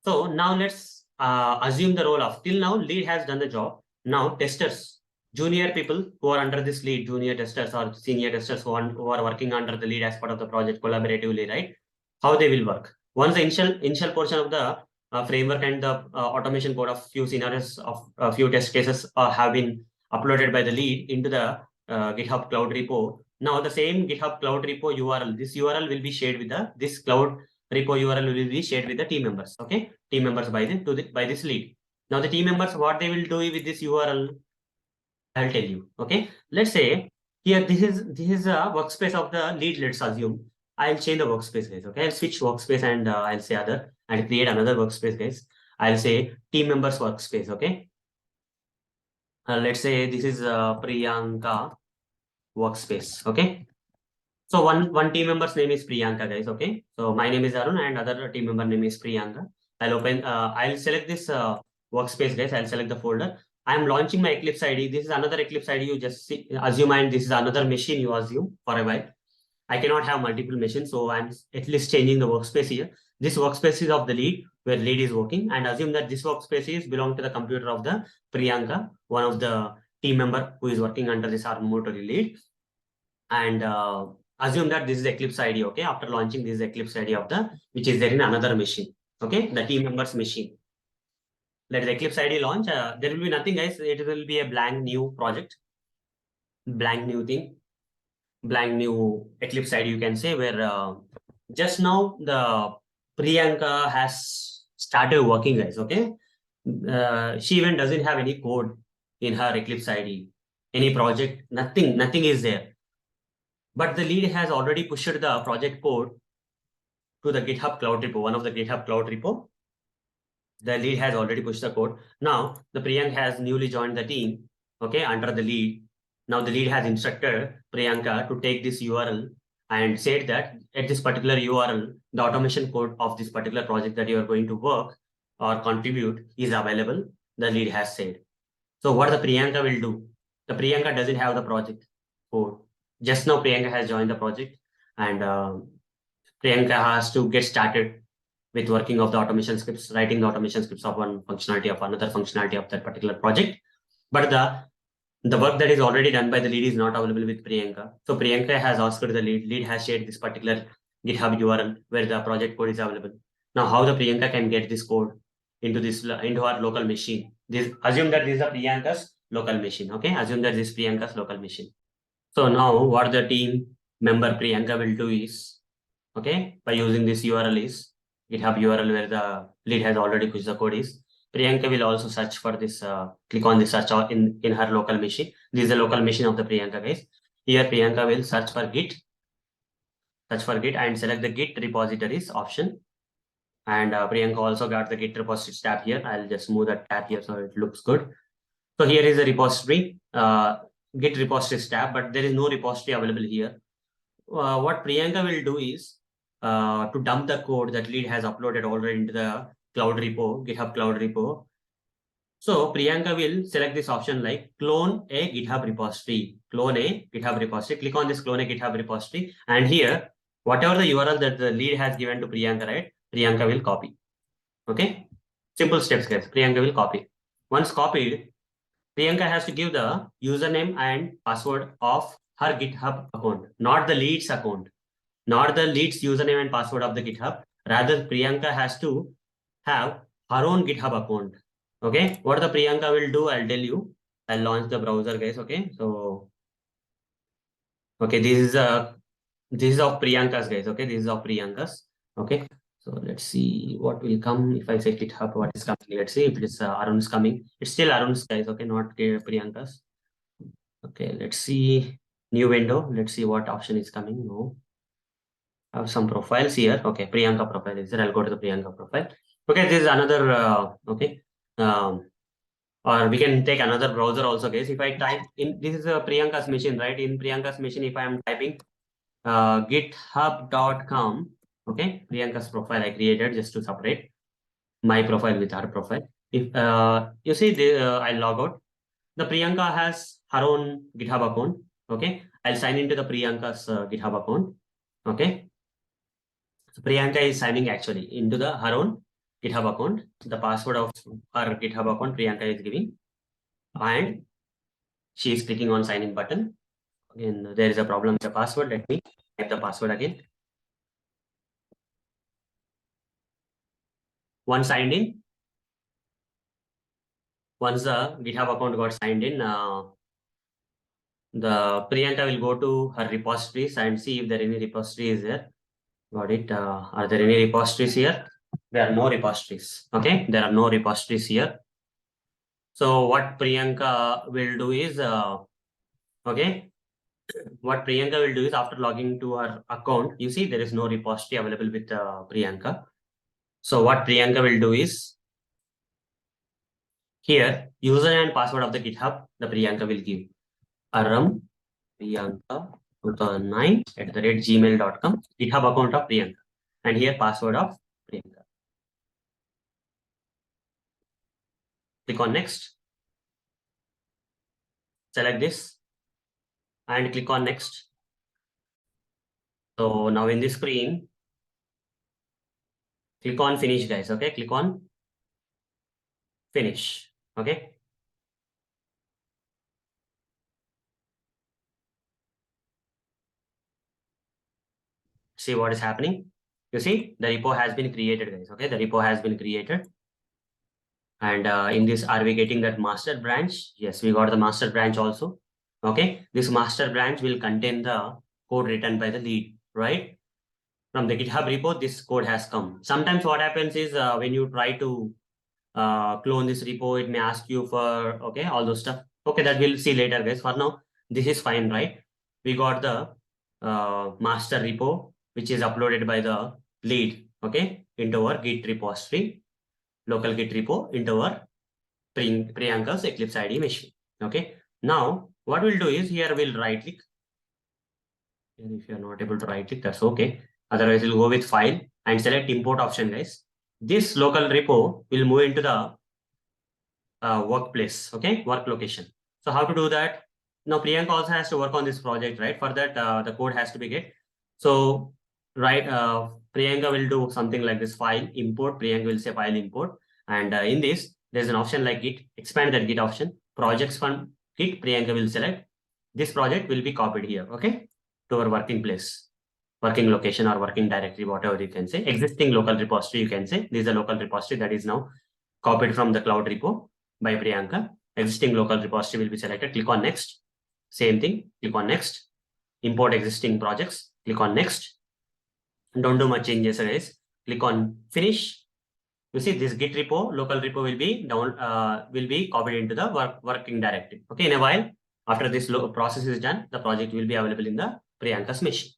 So now let's assume the role of, till now, lead has done the job. Now, testers, junior people who are under this lead, junior testers or senior testers who are working under the lead as part of the project collaboratively, right? How they will work. Once the initial portion of the framework and the automation code of few scenarios of a few test cases have been uploaded by the lead into the GitHub cloud repo. Now the same GitHub cloud repo URL, this URL will be shared with this cloud repo URL will be shared with the team members. Okay, team members by this lead. Now the team members, what they will do with this URL, I'll tell you. Okay, let's say here this is a workspace of the lead. Let's assume I'll change the workspace, guys. Okay, I'll switch workspace and I'll say other and create another workspace, guys. I'll say team members workspace. Okay, let's say this is Priyanka workspace. Okay, so one team member's name is Priyanka, guys. Okay, so my name is Arun and other team member name is Priyanka. I'll select this workspace, guys. I'll select the folder. I'm launching my Eclipse ID. This is another Eclipse ID. You just assume, and this is another machine you assume for a while. I cannot have multiple machines, so I'm at least changing the workspace here. This workspace is of the lead, where lead is working, and assume that this workspace is belong to the computer of the Priyanka, one of the team member who is working under this remote lead. And assume that this is Eclipse ID. Okay, after launching, this is Eclipse ID of the which is there in another machine. Okay, the team members machine. Let the Eclipse ID launch. There will be nothing, guys. It will be a blank new project, blank new thing, blank new Eclipse ID, you can say, where just now the Priyanka has started working, guys. Okay, she even doesn't have any code in her Eclipse ID, any project, nothing is there. But the lead has already pushed the project code to the GitHub cloud repo, one of the GitHub cloud repo. The lead has already pushed the code. Now the Priyanka has newly joined the team, okay, under the lead. Now the lead has instructed Priyanka to take this URL and said that at this particular URL, the automation code of this particular project that you are going to work or contribute is available, the lead has said. So what the Priyanka will do? The Priyanka doesn't have the project code. Just now Priyanka has joined the project and Priyanka has to get started with working of the automation scripts, writing the automation scripts of one functionality of another functionality of that particular project. But the work that is already done by the lead is not available with Priyanka. So Priyanka has asked the lead has shared this particular GitHub URL where the project code is available. Now how the Priyanka can get this code into our local machine? Assume that this is a Priyanka's local machine. Okay, assume that this is Priyanka's local machine. So now what the team member Priyanka will do is, Okay, by using this URL is GitHub URL where the lead has already pushed the code is. Priyanka will also search for this, click on the search in her local machine. This is the local machine of the Priyanka, guys. Here Priyanka will search for Git and select the Git repositories option. And Priyanka also got the Git repositories tab here. I'll just move that tab here so it looks good. So here is the repository, Git repositories tab, but there is no repository available here. What Priyanka will do is to dump the code that lead has uploaded already into the cloud repo, GitHub cloud repo. So Priyanka will select this option like clone a GitHub repository. Clone a GitHub repository. Click on this clone a GitHub repository. And here, whatever the URL that the lead has given to Priyanka, right? Priyanka will copy. Okay. Simple steps, guys. Priyanka will copy. Once copied, Priyanka has to give the username and password of her GitHub account, not the lead's account, not the lead's username and password of the GitHub. Rather, Priyanka has to have her own GitHub account. Okay, what the Priyanka will do, I'll tell you. I'll launch the browser, guys. Okay, so okay, this is of Priyanka's, guys. Okay, this is of Priyanka's. Okay, so let's see what will come if I say GitHub. What is coming? Let's see if it is Arun's coming. It's still Arun's, guys. Okay, not Priyanka's. Okay, let's see new window. Let's see what option is coming. No, I have some profiles here. Okay, Priyanka profile is there. I'll go to the Priyanka profile. Okay, this is another. Okay. Or we can take another browser also, guys. If I type in, this is a Priyanka's machine, right? In Priyanka's machine, if I am typing github.com, okay, Priyanka's profile I created just to separate my profile with her profile. If you see, I log out. The Priyanka has her own GitHub account. Okay, I'll sign into the Priyanka's GitHub account. Okay, so Priyanka is signing actually into the her own GitHub account. The password of her GitHub account Priyanka is giving, and she is clicking on sign in button. Again, there is a problem with the password. Let me type the password again. Once signed in, once the GitHub account got signed in, the Priyanka will go to her repositories and see if there any repository is there. Got it. Are there any repositories here? There are no repositories. Okay, there are no repositories here. So what Priyanka will do is, okay, what Priyanka will do is after logging to her account, you see there is no repository available with Priyanka. So what Priyanka will do is, here user and password of the GitHub, the Priyanka will give aram Priyanka 2009 @gmail.com, GitHub account of Priyanka, and here password of Priyanka. Click on next. Select this and click on next. So now in this screen, click on finish, guys. Okay, click on finish. Okay. See what is happening. You see the repo has been created, guys. Okay, the repo has been created. And in this, are we getting that master branch? Yes, we got the master branch also. Okay, this master branch will contain the code written by the lead, right? From the GitHub repo, this code has come. Sometimes what happens is when you try to clone this repo, it may ask you for, okay, all those stuff. Okay, that we'll see later, guys. For now, this is fine, right? We got the master repo, which is uploaded by the lead, okay, into our Git repository, local Git repo into our Priyanka's Eclipse ID machine. Okay. Now, what we'll do is here we'll right click. And if you're not able to right click, that's okay. Otherwise, we'll go with file and select import option, guys. This local repo will move into the workplace, okay, work location. So how to do that? Now Priyanka also has to work on this project, right? For that, the code has to be get. So, right, Priyanka will do something like this file import. Priyanka will say file import. And in this, there's an option like Git, expand that Git option, projects from Git, Priyanka will select. This project will be copied here, okay, to our working place, working location or working directory, whatever you can say. Existing local repository, you can say. This is a local repository that is now copied from the cloud repo by Priyanka. Existing local repository will be selected. Click on next. Same thing. Click on next. Import existing projects. Click on next. Don't do much changes, guys. Click on finish. You see this Git repo, local repo will be copied into the working directory. Okay, in a while, after this process is done, the project will be available in the Priyanka's machine.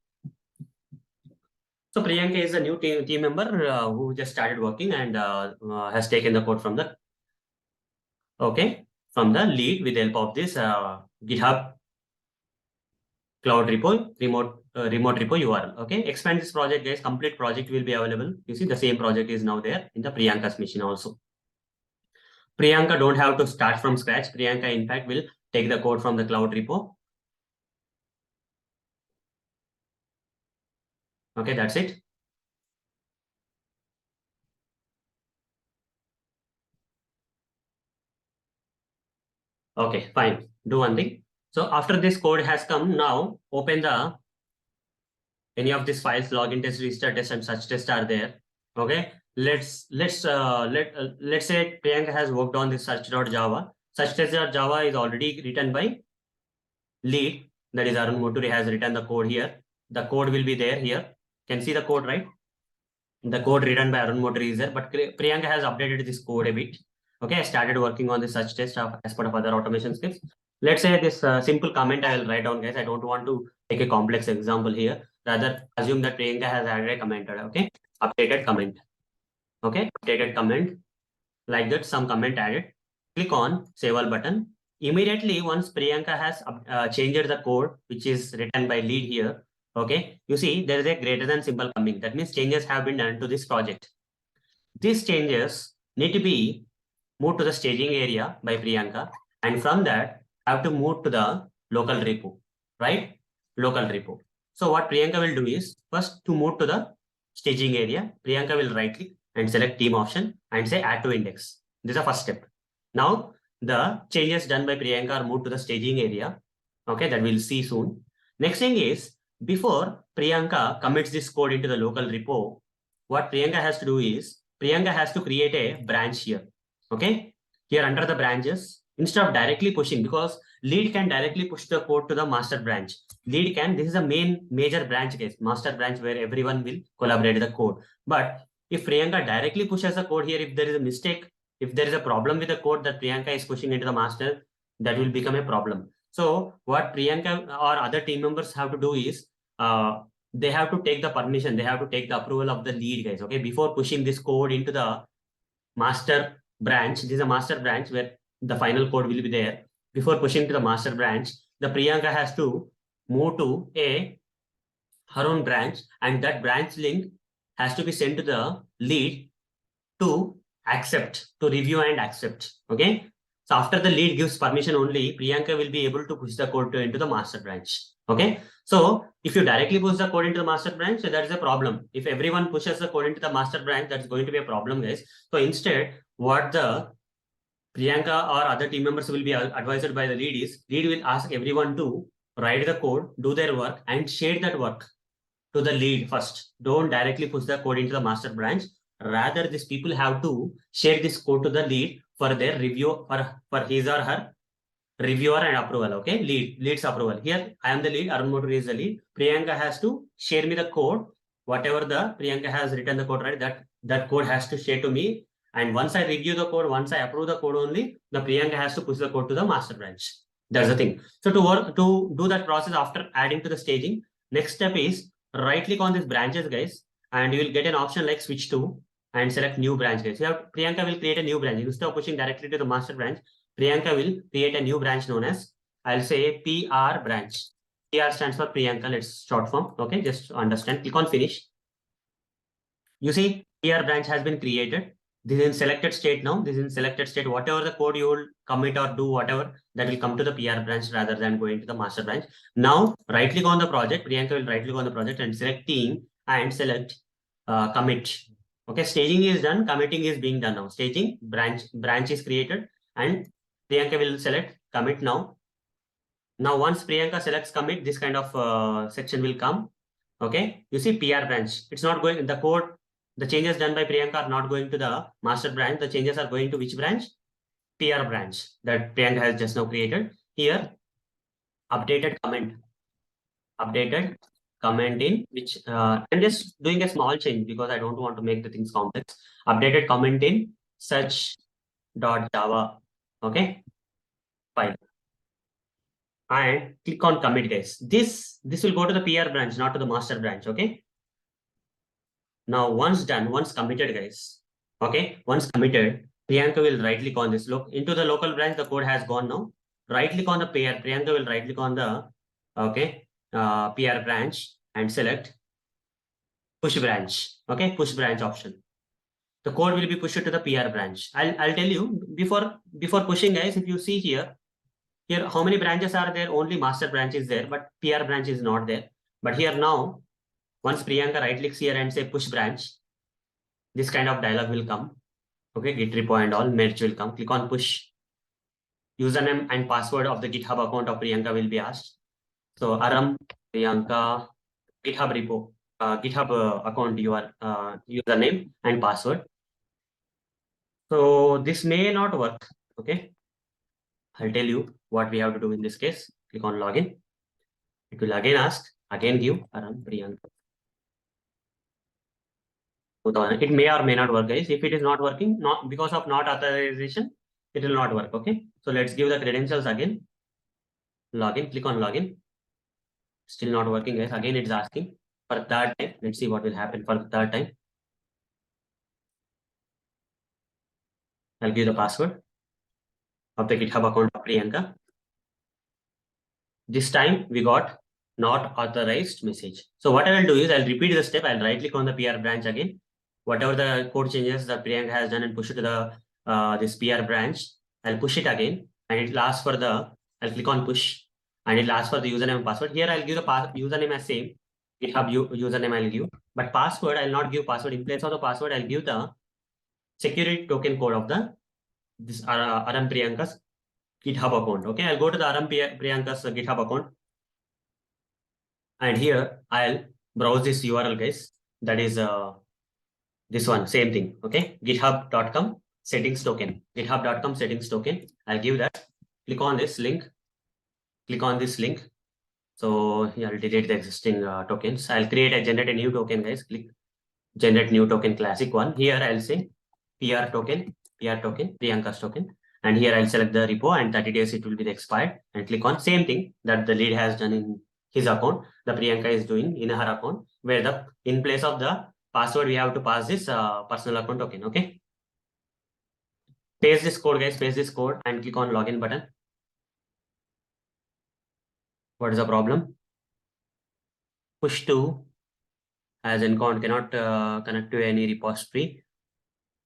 So Priyanka is a new team member who just started working and has taken the code from the lead with the help of this GitHub cloud repo, remote repo URL. Okay, expand this project, guys. Complete project will be available. You see the same project is now there in the Priyanka's machine also. Priyanka don't have to start from scratch. Priyanka, in fact, will take the code from the cloud repo. Okay, that's it. Okay, fine. Do one thing. So after this code has come, now open the any of these files, login test, register test, and such tests are there. Okay, let's say Priyanka has worked on this search.java. Such test.java is already written by lead, that is Arun Moturi has written the code here. The code will be there here. Can see the code, right? The code written by Arun Moturi is there, but Priyanka has updated this code a bit. Okay, I started working on the search test as part of other automation scripts. Let's say this simple comment I will write down, guys. I don't want to take a complex example here. Rather, assume that Priyanka has added a comment. Okay, updated comment. Okay, updated comment. Like that, some comment added. Click on Save All button. Immediately, once Priyanka has changed the code, which is written by lead here, okay, you see there is a greater than symbol coming. That means changes have been done to this project. These changes need to be moved to the staging area by Priyanka, and from that, have to move to the local repo, right? Local repo. So what Priyanka will do is, first to move to the staging area, Priyanka will right click and select team option and say add to index. This is the first step. Now, the changes done by Priyanka are moved to the staging area. Okay, that we'll see soon. Next thing is, before Priyanka commits this code into the local repo, what Priyanka has to do is, Priyanka has to create a branch here. Okay, here under the branches, instead of directly pushing, because lead can directly push the code to the master branch. Lead can, this is a major branch case, master branch where everyone will collaborate the code. But if Priyanka directly pushes the code here, if there is a mistake, if there is a problem with the code that Priyanka is pushing into the master, that will become a problem. So what Priyanka or other team members have to do is, they have to take the permission, they have to take the approval of the lead, guys. Okay, before pushing this code into the master branch. This is a master branch where the final code will be there. Before pushing to the master branch, the Priyanka has to move to her own branch, and that branch link has to be sent to the lead to to review and accept. Okay. So after the lead gives permission only, Priyanka will be able to push the code into the master branch. Okay. So if you directly push the code into the master branch, so that is a problem. If everyone pushes the code into the master branch, that's going to be a problem, guys. So instead, what the Priyanka or other team members will be advised by the lead will ask everyone to write the code, do their work, and share that work to the lead first. Don't directly push the code into the master branch. Rather, these people have to share this code to the lead for their review, for his or her reviewer and approval. Okay, lead's approval. Here, I am the lead, Arun Motor is the lead. Priyanka has to share me the code. Whatever the Priyanka has written the code, right? That code has to share to me. And once I review the code, once I approve the code only, the Priyanka has to push the code to the master branch. That's the thing. So to do that process after adding to the staging, next step is right click on these branches, guys, and you will get an option like switch to and select new branch, guys. Priyanka will create a new branch. Instead of pushing directly to the master branch, Priyanka will create a new branch known as, I'll say PR branch. PR stands for Priyanka, let's short form. Okay, just to understand. Click on finish. You see, PR branch has been created. This is in selected state now. This is in selected state. Whatever the code you will commit or do, whatever, that will come to the PR branch rather than going to the master branch. Now, right click on the project. Priyanka will right click on the project and select team and select commit. Okay, staging is done. Committing is being done now. Staging branch is created, and Priyanka will select commit now. Now, once Priyanka selects commit, this kind of section will come. Okay, you see PR branch. It's not going, the code, the changes done by Priyanka are not going to the master branch. The changes are going to which branch? PR branch that Priyanka has just now created. Here, updated comment. Updated comment in, which I'm just doing a small change because I don't want to make the things complex. Updated comment in search.java, okay, file, and click on commit, guys. This will go to the PR branch, not to the master branch, okay. Now once done, once committed, guys, okay, once committed, Priyanka will right click on this. Look into the local branch, the code has gone now. Right click on the PR. Priyanka will right click on the PR branch and select push branch. Okay, push branch option. The code will be pushed to the PR branch. I'll tell you before pushing, guys. If you see here how many branches are there? Only master branch is there, but PR branch is not there. But here now, once Priyanka right clicks here and say push branch, this kind of dialog will come. Okay, git repo and all merge will come. Click on push. Username and password of the GitHub account of Priyanka will be asked. So Aram Priyanka GitHub repo, GitHub account, your username and password. So this may not work. Okay, I'll tell you what we have to do in this case. Click on login. It will again ask, again give Aram Priyanka. It may or may not work, guys. If it is not working, not because of not authorization, it will not work. Okay, so let's give the credentials again. Login, click on login. Still not working, guys. Again, it's asking for third time. Let's see what will happen for the third time. I'll give the password of the GitHub account of Priyanka. This time we got not authorized message. So what I will do is I'll repeat the step. I'll right click on the PR branch again. Whatever the code changes that Priyanka has done and push it to the this PR branch, I'll push it again and it will ask for the, I'll click on push and it will ask for the username and password. Here I'll give the username as same. GitHub username I'll give, but password I'll not give password. In place of the password, I'll give the security token code of the this Aram Priyanka's GitHub account. Okay, I'll go to the Aram Priyanka's GitHub account. And here I'll browse this URL, guys. That is this one, same thing. Okay, github.com settings token. Github.com settings token. I'll give that. Click on this link. Click on this link. So here I'll delete the existing tokens. I'll generate a new token, guys. Click generate new token, classic one. Here I'll say PR token, Priyanka's token. And here I'll select the repo and 30 days it will be expired and click on same thing that the lead has done in his account. The Priyanka is doing in her account, where the in place of the password we have to pass this personal account token. Okay. Paste this code, guys. Paste this code and click on login button. What is the problem? Push to as encount cannot connect to any repository.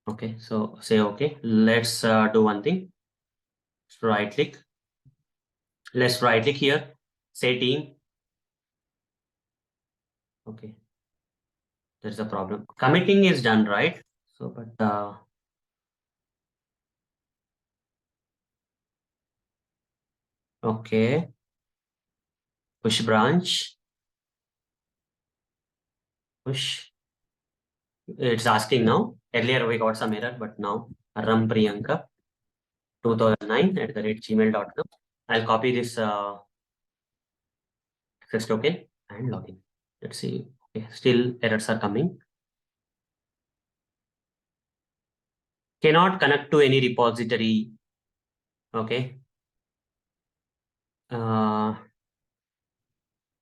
Okay, so say okay. Let's do one thing. Right click. Let's right click here. Say team. Okay. There's a problem. Committing is done, right? So, but okay. Push branch. Push. It's asking now. Earlier we got some error, but now Ram Priyanka 2009 at the rate gmail.com. I'll copy this access token and login. Let's see. Okay, still errors are coming. Cannot connect to any repository. Okay.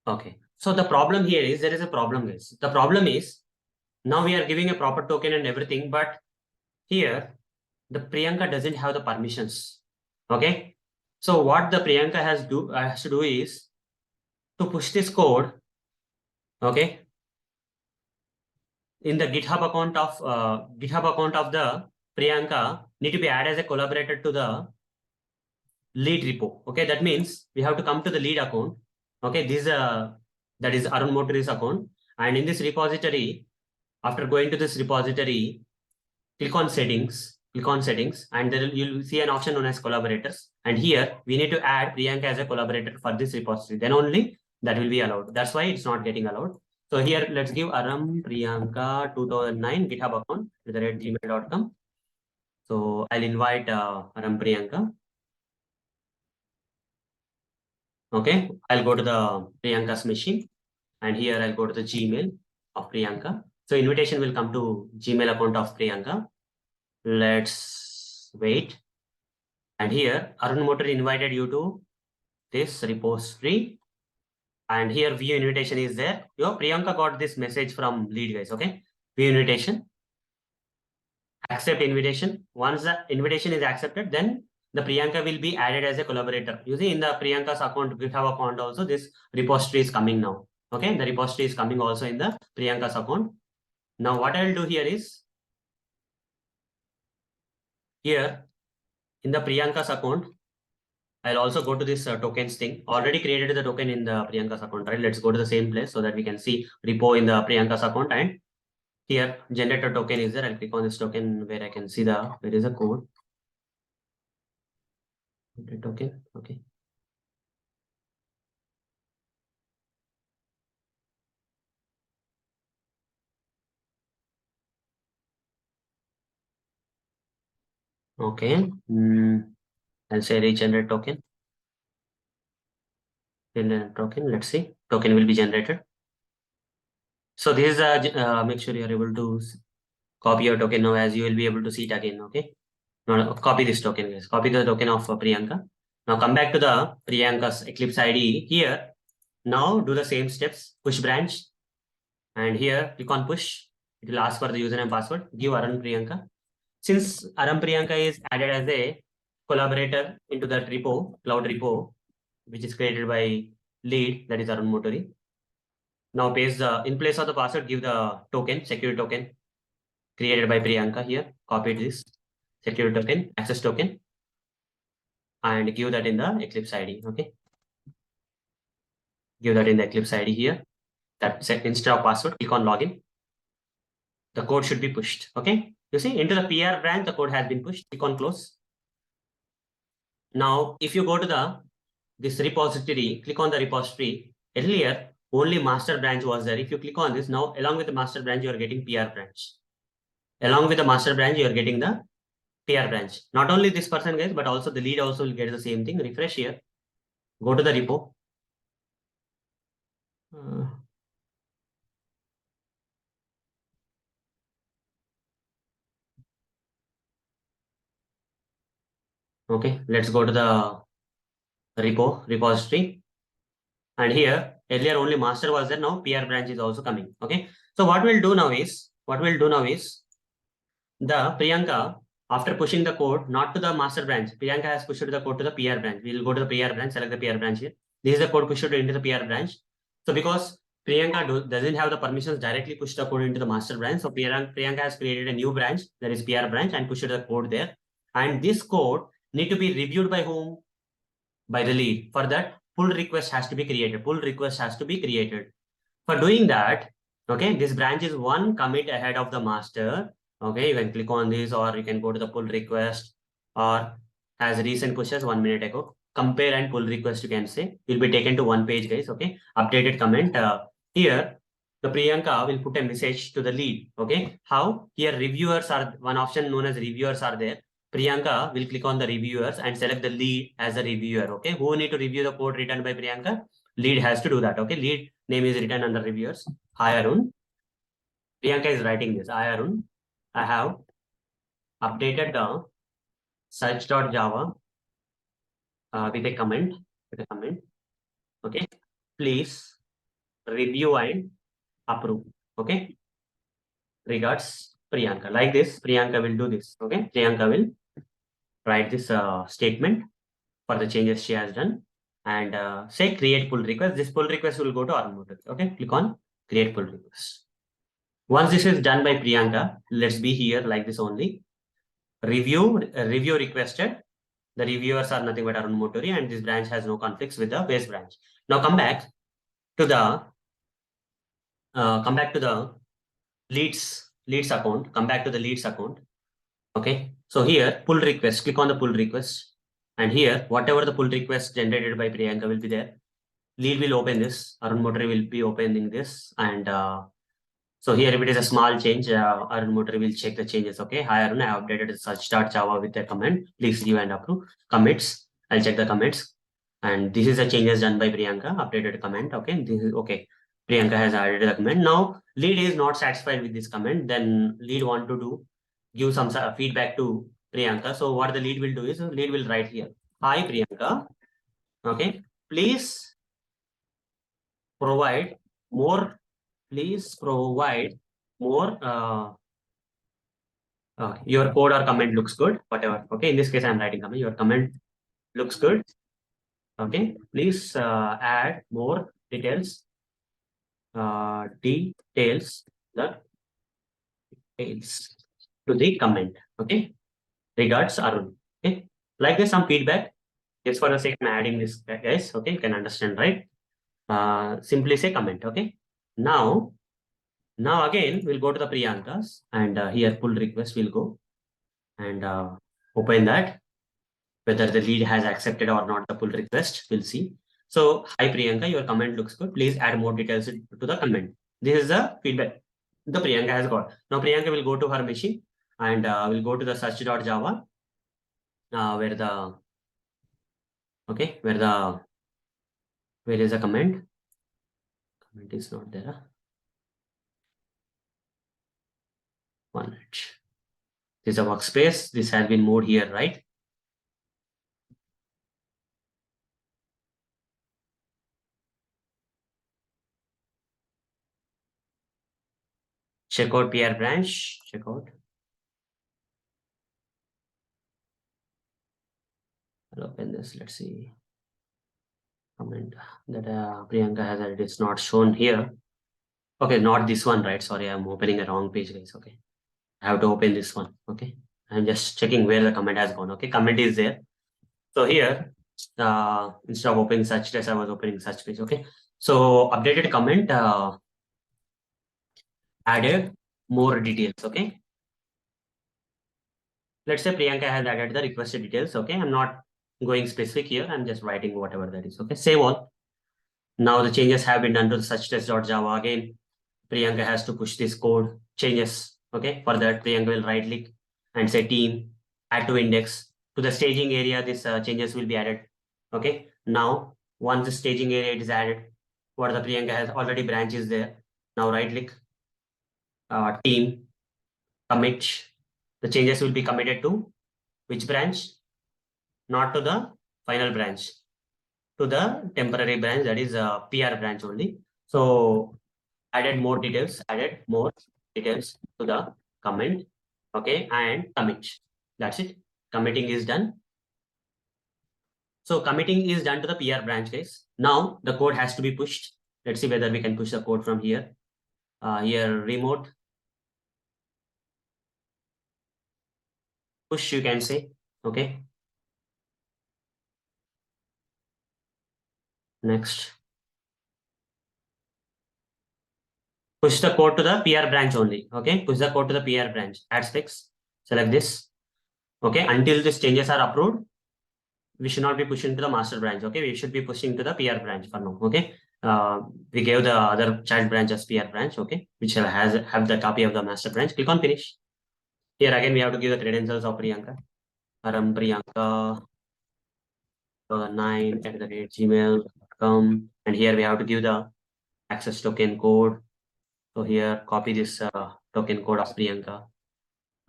Okay. So the problem here is there is a problem, guys. The problem is now we are giving a proper token and everything, but here the Priyanka doesn't have the permissions. Okay. So what the Priyanka has to do is to push this code. Okay. In the GitHub account of the Priyanka need to be added as a collaborator to the lead repo. Okay. That means we have to come to the lead account. Okay. This that is Arun Motori's account. And in this repository, after going to this repository, click on settings, and then you'll see an option known as collaborators. And here we need to add Priyanka as a collaborator for this repository. Then only that will be allowed. That's why it's not getting allowed. So here let's give Aram Priyanka 2009 GitHub account at the rate gmail.com. So I'll invite Aram Priyanka. Okay, I'll go to the Priyanka's machine. And here I'll go to the Gmail of Priyanka. So invitation will come to Gmail account of Priyanka. Let's wait. And here Arun Motor invited you to this repository. And here view invitation is there. Your Priyanka got this message from lead, guys. Okay. View invitation. Accept invitation. Once the invitation is accepted, then the Priyanka will be added as a collaborator. You see in the Priyanka's account, GitHub account also, this repository is coming now. Okay, the repository is coming also in the Priyanka's account. Now what I will do here is, here in the Priyanka's account, I'll also go to this tokens thing. Already created the token in the Priyanka's account, right? Let's go to the same place so that we can see repo in the Priyanka's account. And here generator token is there. I'll click on this token where I can see where is the code. Token, okay. Okay. I'll say regenerate token. Generate token. Let's see. Token will be generated. So this is make sure you are able to copy your token now, as you will be able to see it again. Okay. Now copy this token, guys. Copy the token of Priyanka. Now come back to the Priyanka's Eclipse ID here. Now do the same steps. Push branch. And here click on push. It will ask for the username and password. Give Arun Priyanka. Since Aram Priyanka is added as a collaborator into that repo, cloud repo, which is created by lead, that is Arun Motori. Now paste the, in place of the password, give the token, security token created by Priyanka here. Copy this security token, access token, and give that in the Eclipse ID. Okay. Give that in the Eclipse ID here. That instead of password, click on login. The code should be pushed. Okay. You see into the PR branch, the code has been pushed. Click on close. Now, if you go to this repository, click on the repository. Earlier, only master branch was there. If you click on this, now along with the master branch, you are getting PR branch. Along with the master branch, you are getting the PR branch. Not only this person, guys, but also the lead also will get the same thing. Refresh here. Go to the repo. Okay, let's go to the repository. And here, earlier only master was there. Now PR branch is also coming. Okay. So what we'll do now is, the Priyanka, after pushing the code, not to the master branch, Priyanka has pushed the code to the PR branch. We'll go to the PR branch, select the PR branch here. This is the code pushed into the PR branch. So because Priyanka doesn't have the permissions directly push the code into the master branch, so Priyanka has created a new branch, that is PR branch, and pushed the code there. And this code need to be reviewed by whom? By the lead. For that, pull request has to be created. Pull request has to be created. For doing that, okay, this branch is one commit ahead of the master. Okay, you can click on this, or you can go to the pull request, or as recent pushes 1 minute ago. Compare and pull request, you can say. You'll be taken to one page, guys. Okay, updated comment. Here, the Priyanka will put a message to the lead. Okay, how? Here, reviewers are one option known as reviewers are there. Priyanka will click on the reviewers and select the lead as a reviewer. Okay, who need to review the code written by Priyanka? Lead has to do that. Okay, lead name is written under reviewers. Hi Arun. Priyanka is writing this. Hi Arun. I have updated the search.java with a comment. Okay. Please review and approve. Okay. Regards Priyanka. Like this, Priyanka will do this. Okay. Priyanka will write this statement for the changes she has done and say create pull request. This pull request will go to our motor. Okay. Click on create pull request. Once this is done by Priyanka, let's be here like this only. Review requested. The reviewers are nothing but Arun Motori, and this branch has no conflicts with the base branch. Now come back to the leads account. Come back to the leads account. Okay. So here pull request. Click on the pull request, and here whatever the pull request generated by Priyanka will be there. Lead will open this. Arun Motori will be opening this, and so here, if it is a small change, Arun Motor will check the changes. Okay. Hi, Arun, I have updated search.java with a comment. Please review and approve. Commits. I'll check the commits. And this is the changes done by Priyanka. Updated comment. Okay. This is okay. Priyanka has added the comment. Now lead is not satisfied with this comment. Then lead want to do give some feedback to Priyanka. So what the lead will do is lead will write here. Hi Priyanka. Okay. Please provide more. Please provide more. Your code or comment looks good. Whatever. Okay. In this case, I'm writing comment. Your comment looks good. Okay. Please add more details. Details. The details to the comment. Okay. Regards Arun. Okay. Like this, some feedback. Just for the sake of adding this, guys. Okay. You can understand, right? Simply say comment. Okay. Now, again, we'll go to the Priyankas and here pull request will go and open that. Whether the lead has accepted or not the pull request, we'll see. So, hi Priyanka, your comment looks good. Please add more details to the comment. This is the feedback the Priyanka has got. Now, Priyanka will go to her machine and will go to the search.java where the okay where is the comment? Comment is not there. One minute. This is a workspace. This has been moved here, right? Check out PR branch. Check out. I'll open this. Let's see. Comment that Priyanka has added. It's not shown here. Okay, not this one, right? Sorry, I'm opening a wrong page, guys. Okay. I have to open this one. Okay. I'm just checking where the comment has gone. Okay. Comment is there. So here, instead of opening search test, I was opening search page. Okay. So updated comment added more details. Okay. Let's say Priyanka has added the requested details. Okay. I'm not going specific here. I'm just writing whatever that is. Okay. Save all. Now the changes have been done to the search test.java. Again, Priyanka has to push this code changes. Okay. For that, Priyanka will right click and say team, add to index. To the staging area, this changes will be added. Okay. Now, once the staging area is added, what the Priyanka has already branches there. Now right click, team, commit. The changes will be committed to which branch? Not to the final branch, to the temporary branch, that is PR branch only. So added more details to the comment. Okay, and commit. That's it. Committing is done. So committing is done to the PR branch, guys. Now the code has to be pushed. Let's see whether we can push the code from here. Here remote push, you can say. Okay. Next. Push the code to the PR branch only. Okay. Push the code to the PR branch. Add specs. Select this. Okay. Until these changes are approved, we should not be pushing to the master branch. Okay. We should be pushing to the PR branch for now. Okay. We gave the other child branch as PR branch. Okay. Which have the copy of the master branch. Click on finish. Here again, we have to give the credentials of Priyanka. Aram Priyanka 9@gmail.com. And here we have to give the access token code. So here, copy this token code of Priyanka.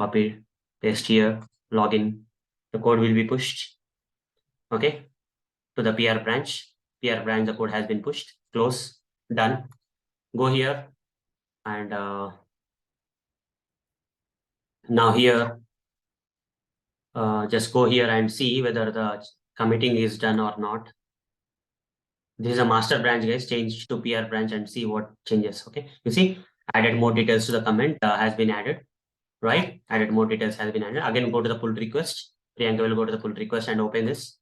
Copy, paste here, login. The code will be pushed. Okay, to the PR branch. PR branch, the code has been pushed. Close, done. Go here and now here, just go here and see whether the committing is done or not. This is a master branch, guys. Change to PR branch and see what changes. Okay, you see, added more details to the comment has been added, right? Added more details has been added. Again, go to the pull request. Priyanka will go to the pull request and open this.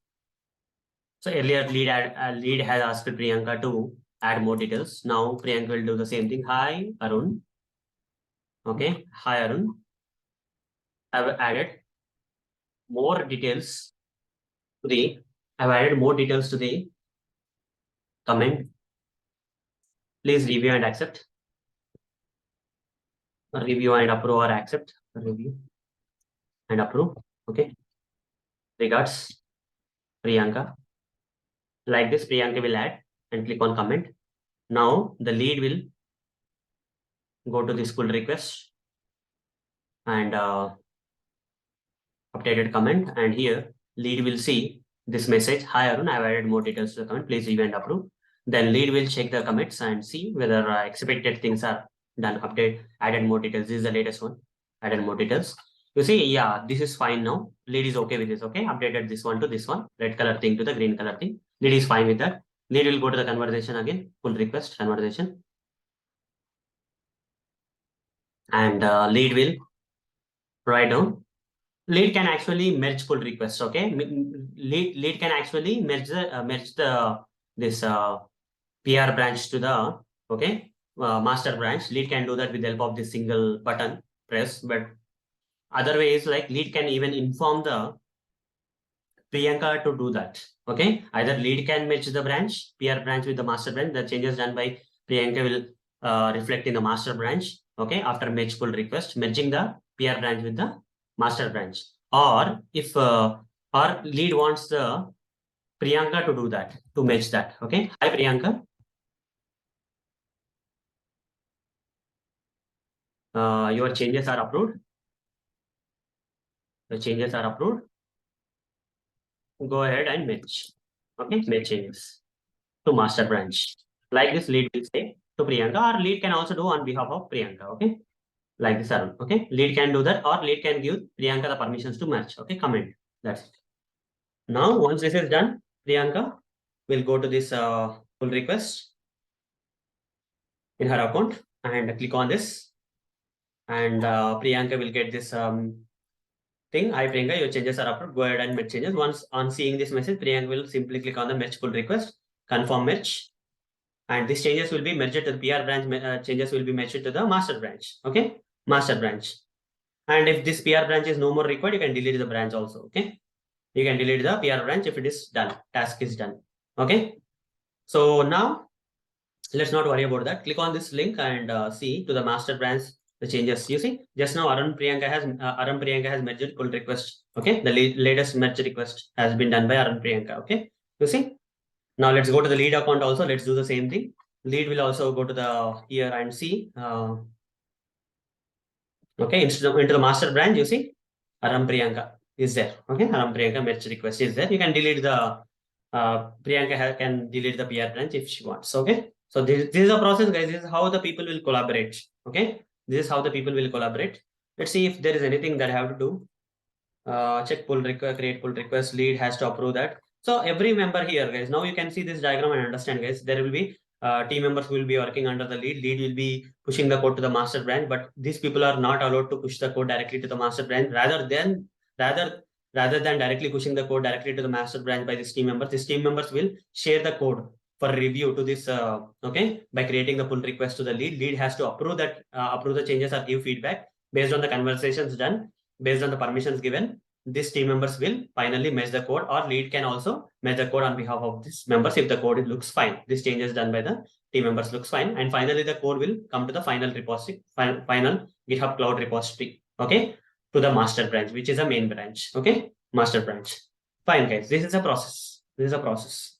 So earlier lead has asked Priyanka to add more details. Now Priyanka will do the same thing. Hi Arun. Okay, hi Arun. I've added more details to the. I've added more details to the comment. Please review and accept. Review and approve or accept. Review and approve. Okay. Regards, Priyanka. Like this, Priyanka will add and click on comment. Now the lead will go to this pull request and updated comment, and here lead will see this message, hi Arun, I've added more details to the comment, please review and approve. Then lead will check the commits and see whether expected things are done, update, added more details. This is the latest one, added more details. You see, yeah, this is fine now. Lead is okay with this, okay? Updated this one to this one, red color thing to the green color thing. Lead is fine with that. Lead will go to the conversation again, pull request, conversation. And lead will write down. Lead can actually merge pull requests, okay? Lead can actually merge the this PR branch to the, okay, master branch. Lead can do that with the help of this single button press, but other ways like lead can even inform the Priyanka to do that. Okay, either lead can merge the branch, PR branch with the master branch. The changes done by Priyanka will reflect in the master branch. Okay, after merge pull request, merging the PR branch with the master branch. Or if or lead wants the Priyanka to do that, to merge that. Okay, hi Priyanka. Your changes are approved. The changes are approved. Go ahead and merge. Okay, make changes to master branch. Like this, lead will say to Priyanka, or lead can also do on behalf of Priyanka. Okay, like this, Arun. Okay, lead can do that, or lead can give Priyanka the permissions to merge. Okay, comment. That's it. Now, once this is done, Priyanka will go to this pull request in her account and click on this, and Priyanka will get this thing. Hi Priyanka, your changes are approved. Go ahead and make changes. Once on seeing this message, Priyanka will simply click on the merge pull request, confirm merge, and these changes will be merged to the PR branch. Changes will be merged to the master branch. Okay, master branch. And if this PR branch is no more required, you can delete the branch also. Okay, you can delete the PR branch if it is done. Task is done. Okay. So now let's not worry about that. Click on this link and see to the master branch the changes. You see, just now Arun Priyanka has merged pull request. Okay, the latest merge request has been done by Arun Priyanka. Okay, you see. Now let's go to the lead account also. Let's do the same thing. Lead will also go to the here and see. Okay, into the master branch, you see, Aram Priyanka is there. Okay, Aram Priyanka merge request is there. You can delete the Priyanka can delete the PR branch if she wants. Okay, so this is a process, guys. This is how the people will collaborate. Okay, this is how the people will collaborate. Let's see if there is anything that I have to do. Check pull request, create pull request, lead has to approve that. So every member here, guys, now you can see this diagram and understand, guys, there will be team members who will be working under the lead will be pushing the code to the master branch, but these people are not allowed to push the code directly to the master branch. Rather than directly pushing the code directly to the master branch by these team members will share the code for review to this, okay, by creating the pull request to the lead has to approve that, approve the changes or give feedback based on the conversations done. Based on the permissions given, these team members will finally match the code, or lead can also match the code on behalf of these members if the code looks fine. This changes done by the team members looks fine, and finally the code will come to the final repository, final GitHub cloud repository. Okay, to the master branch, which is a main branch. Okay, master branch. Fine, guys. This is a process. This is a process.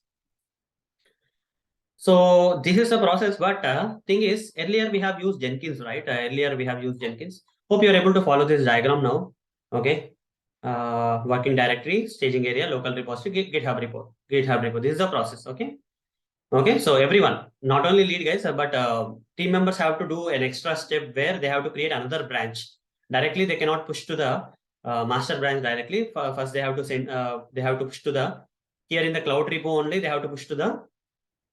So this is a process, but thing is, earlier we have used Jenkins, right? Earlier we have used Jenkins. Hope you're able to follow this diagram now. Okay. Working directory, staging area, local repository, GitHub repo. GitHub repo. This is the process. Okay. Okay. So everyone, not only lead guys, but team members have to do an extra step where they have to create another branch. Directly, they cannot push to the master branch directly. First, they have to send. They have to push to the here in the cloud repo only. They have to push to the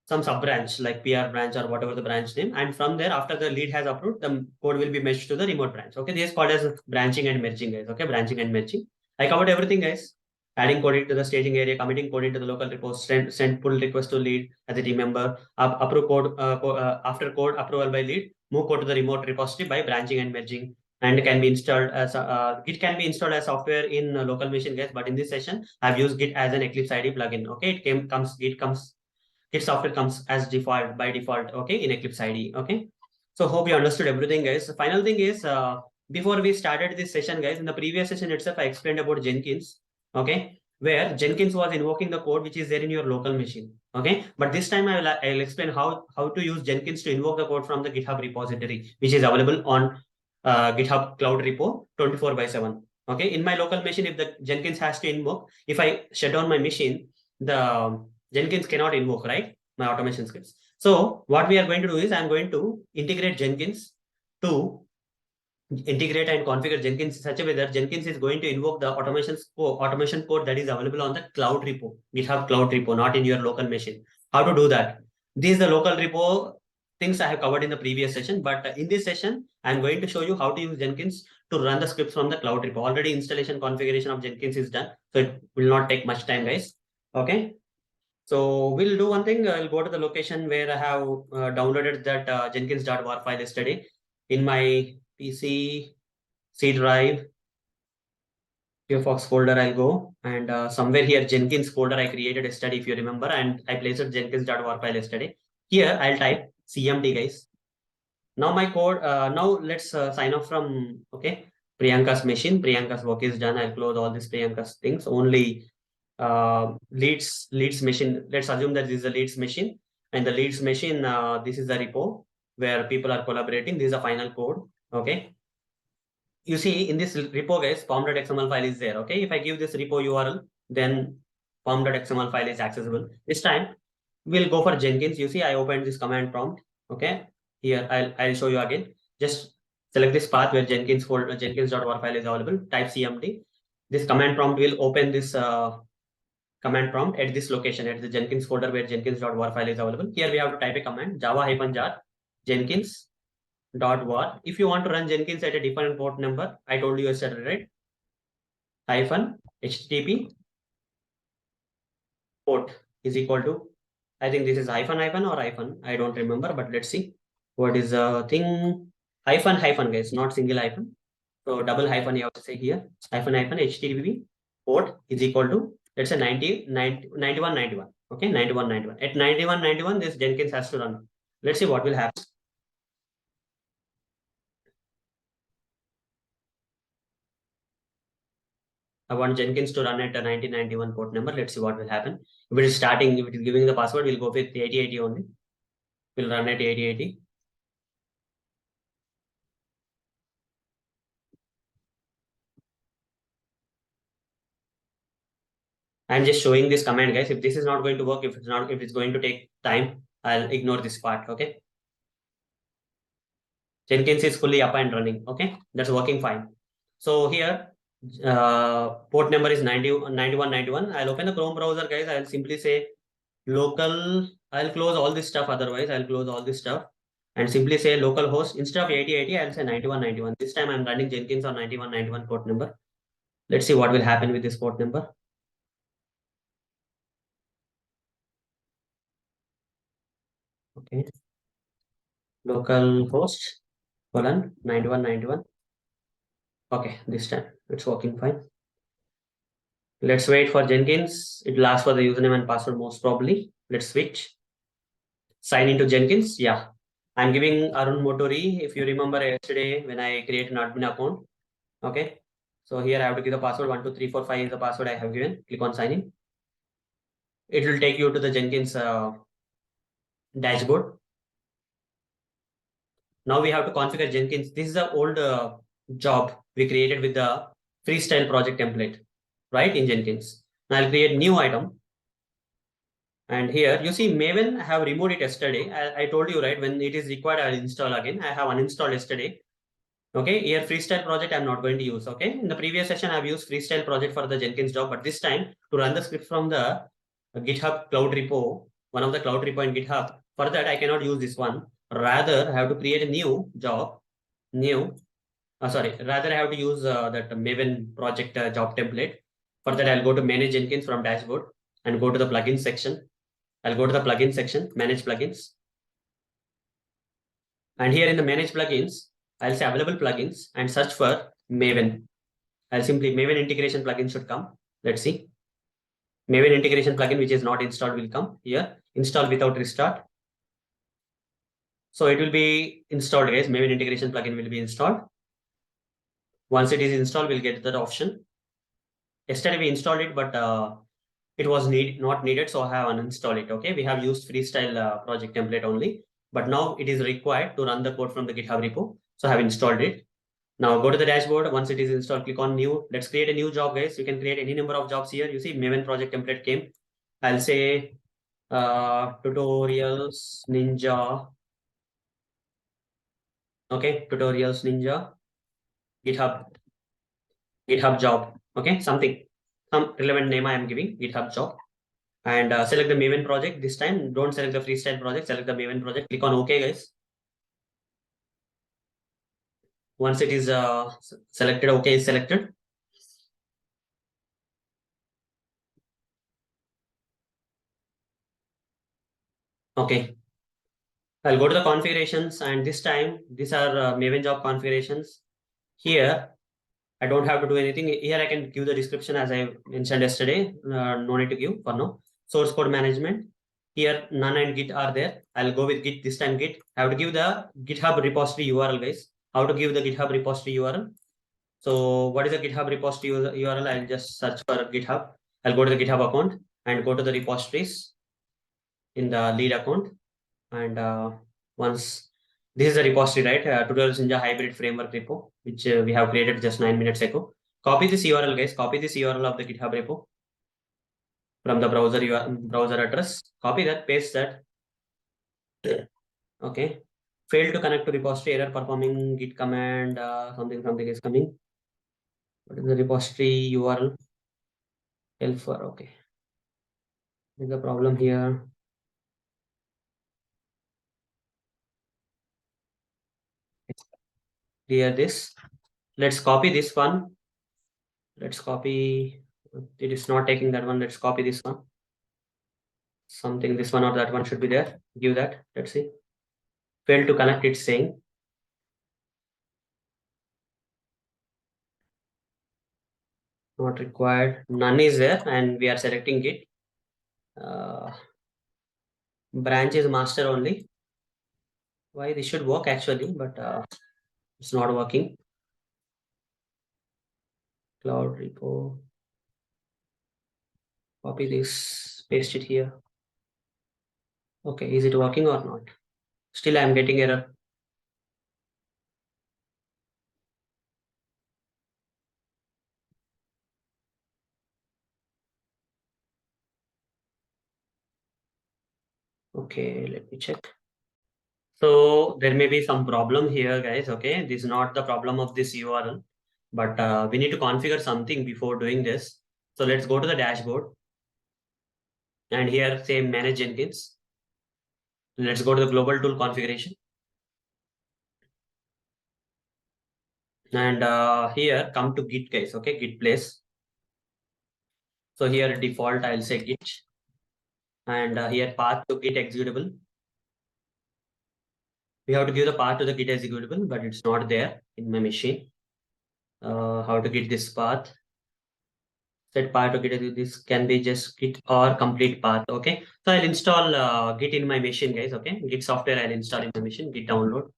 some sub branch like PR branch or whatever the branch name. And from there, after the lead has approved, the code will be merged to the remote branch. Okay, this is called as branching and merging, guys. Okay, branching and merging. I covered everything, guys. Adding code into the staging area, committing code into the local repo, send pull request to lead as a team member, approve code, after code approval by lead, move code to the remote repository by branching and merging. And can be installed as Git can be installed as software in local machine, guys. But in this session, I've used Git as an Eclipse IDE plugin. Okay, Git comes Git software comes as default by default, okay, in Eclipse IDE. Okay, so hope you understood everything, guys. The final thing is, before we started this session, guys, in the previous session itself, I explained about Jenkins. Okay, where Jenkins was invoking the code which is there in your local machine. Okay, but this time I'll explain how to use Jenkins to invoke the code from the GitHub repository, which is available on GitHub Cloud Repo 24/7. Okay, in my local machine, if the Jenkins has to invoke, if I shut down my machine, the Jenkins cannot invoke, right? My automation scripts. So what we are going to do is I'm going to integrate Jenkins to integrate and configure Jenkins in such a way that Jenkins is going to invoke the automation code that is available on the cloud repo, GitHub cloud repo, not in your local machine. How to do that? This is the local repo things I have covered in the previous session, but in this session, I'm going to show you how to use Jenkins to run the scripts from the cloud repo. Already installation configuration of Jenkins is done, so it will not take much time, guys. Okay. So we'll do one thing. I'll go to the location where I have downloaded that Jenkins.war file yesterday in my PC C drive, QAFox folder. I'll go and somewhere here Jenkins folder I created yesterday, if you remember, and I placed it Jenkins.war file yesterday. Here I'll type CMD, guys. Now my code. Now let's sign off from Priyanka's machine. Priyanka's work is done. I'll close all these Priyanka's things. Only leads machine. Let's assume that this is a leads machine, and the leads machine. This is the repo where people are collaborating. This is the final code. Okay. You see in this repo, guys, pom.xml file is there. Okay. If I give this repo URL, then pom.xml file is accessible. This time we'll go for Jenkins. You see, I opened this command prompt. Okay. Here I'll show you again. Just select this path where Jenkins folder Jenkins.war file is available. Type CMD. This command prompt will open this command prompt at this location at the Jenkins folder where Jenkins.war file is available. Here we have to type a command java-jar Jenkins.war. If you want to run Jenkins at a different port number, I told you yesterday, right? Hyphen HTTP port is equal to, I think this is hyphen or hyphen. I don't remember, but let's see. What is the thing? Hyphen, guys, not single hyphen. So double hyphen you have to say here. Hyphen HTTP port is equal to, let's say 9191. Okay, 9191. At 9191, this Jenkins has to run. Let's see what will happen. I want Jenkins to run at a 1991 port number. Let's see what will happen. If it is starting, if it is giving the password, we'll go with 8080 only. We'll run at 8080. I'm just showing this command, guys. If this is not going to work, if it's going to take time, I'll ignore this part. Okay. Jenkins is fully up and running. Okay. That's working fine. So here, port number is 9191. I'll open the Chrome browser, guys. I'll simply say local. I'll close all this stuff. Otherwise, I'll close all this stuff and simply say localhost. Instead of 8080, I'll say 9191. This time I'm running Jenkins on 9191 port number. Let's see what will happen with this port number. Okay. Localhost colon 9191. Okay, this time it's working fine. Let's wait for Jenkins. It will ask for the username and password most probably. Let's switch. Sign into Jenkins. Yeah. I'm giving Arun Motori. If you remember yesterday when I create an admin account. Okay. So here I have to give the password 12345 is the password I have given. Click on sign in. It will take you to the Jenkins dashboard. Now we have to configure Jenkins. This is the old job we created with the freestyle project template, right, in Jenkins. Now I'll create new item. And here you see Maven, I have removed it yesterday. I told you, right, when it is required, I'll install again. I have uninstalled yesterday. Okay, here freestyle project I'm not going to use. Okay, in the previous session I've used freestyle project for the Jenkins job, but this time to run the script from the GitHub cloud repo, one of the cloud repo in GitHub. For that I cannot use this one. Rather, I have to create a new job, rather I have to use that Maven project job template. For that, I'll go to manage Jenkins from dashboard and go to the plugins section. I'll go to the plugin section, manage plugins. And here in the manage plugins, I'll say available plugins and search for Maven. I'll simply Maven integration plugin should come. Let's see. Maven integration plugin, which is not installed, will come here. Install without restart. So it will be installed, guys. Maven integration plugin will be installed. Once it is installed, we'll get that option. Yesterday we installed it, but it was not needed, so I have uninstalled it. Okay, we have used freestyle project template only, but now it is required to run the code from the GitHub repo. So I have installed it. Now go to the dashboard. Once it is installed, click on new. Let's create a new job, guys. You can create any number of jobs here. You see Maven project template came. I'll say tutorials ninja. Okay, tutorials ninja GitHub job. Okay, some relevant name I am giving GitHub job, and select the Maven project. This time don't select the freestyle project, select the Maven project. Click on OK, guys. Once it is selected, OK is selected. Okay, I'll go to the configurations, and this time these are Maven job configurations. Here I don't have to do anything. Here I can give the description as I mentioned yesterday. No need to give for now. Source code management. Here none and Git are there. I'll go with Git this time. Git. I have to give the GitHub repository URL, guys. How to give the GitHub repository URL? So what is the GitHub repository URL? I'll just search for GitHub. I'll go to the GitHub account and go to the repositories in the lead account. And once this is a repository, right? Tutorials Ninja Hybrid Framework repo, which we have created just 9 minutes ago. Copy this URL, guys. Copy this URL of the GitHub repo from the browser address. Copy that, paste that. Okay. Failed to connect to repository, error performing git command, something is coming. What is the repository URL? Helper. Okay. What is the problem here? Clear this. Let's copy this one. Let's copy. It is not taking that one. Let's copy this one. Something, this one or that one should be there. Give that. Let's see. Failed to connect, it's saying. Not required. None is there, and we are selecting it. Branch is master only. Why this should work actually, but it's not working. Cloud repo. Copy this, paste it here. Okay, is it working or not? Still I am getting error. Okay, let me check. So there may be some problem here, guys. Okay, this is not the problem of this URL, but we need to configure something before doing this. So let's go to the dashboard, and here say manage Jenkins. Let's go to the global tool configuration, and here come to Git, guys. Okay, Git place. So here default I'll say Git, and here path to Git executable. We have to give the path to the Git executable, but it's not there in my machine. How to get this path? Set path to Git. This can be just Git or complete path. Okay, so I'll install Git in my machine, guys. Okay, Git software I'll install in my machine. Git download.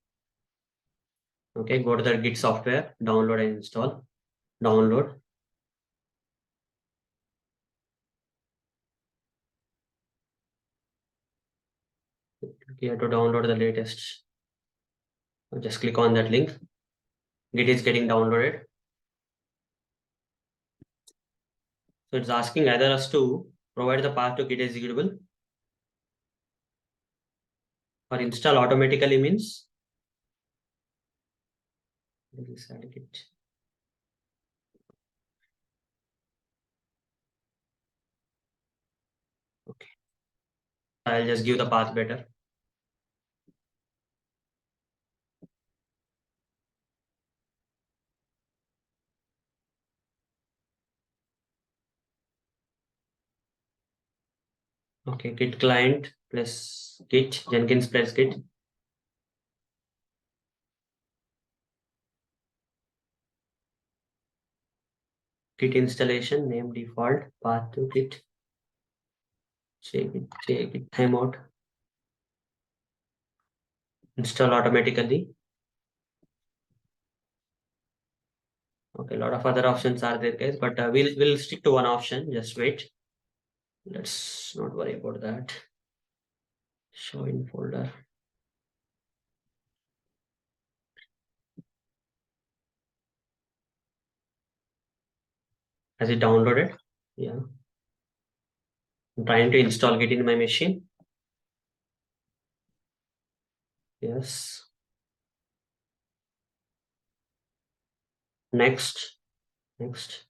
Okay, go to the Git software, download and install. Download. You have to download the latest. Just click on that link. Git is getting downloaded. So it's asking either us to provide the path to Git executable or install automatically means. Git. Okay, I'll just give the path better. Okay, Git client plus Git, Jenkins plus Git. Git installation, name default, path to Git. Check it, timeout. Install automatically. Okay, a lot of other options are there, guys, but we'll stick to one option. Just wait. Let's not worry about that. Show in folder. Has it downloaded? Yeah. I'm trying to install Git in my machine. Yes. Next. Next.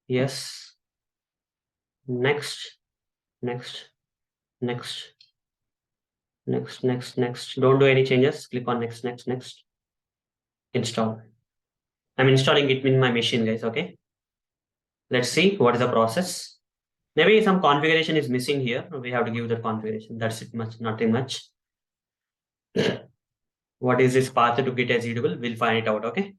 Yes. Next. Next. Next. Next. Don't do any changes. Click on next. Install. I'm installing it in my machine, guys. Okay. Let's see what is the process. Maybe some configuration is missing here. We have to give the configuration. That's it. Nothing much. What is this path to Git executable? We'll find it out. Okay.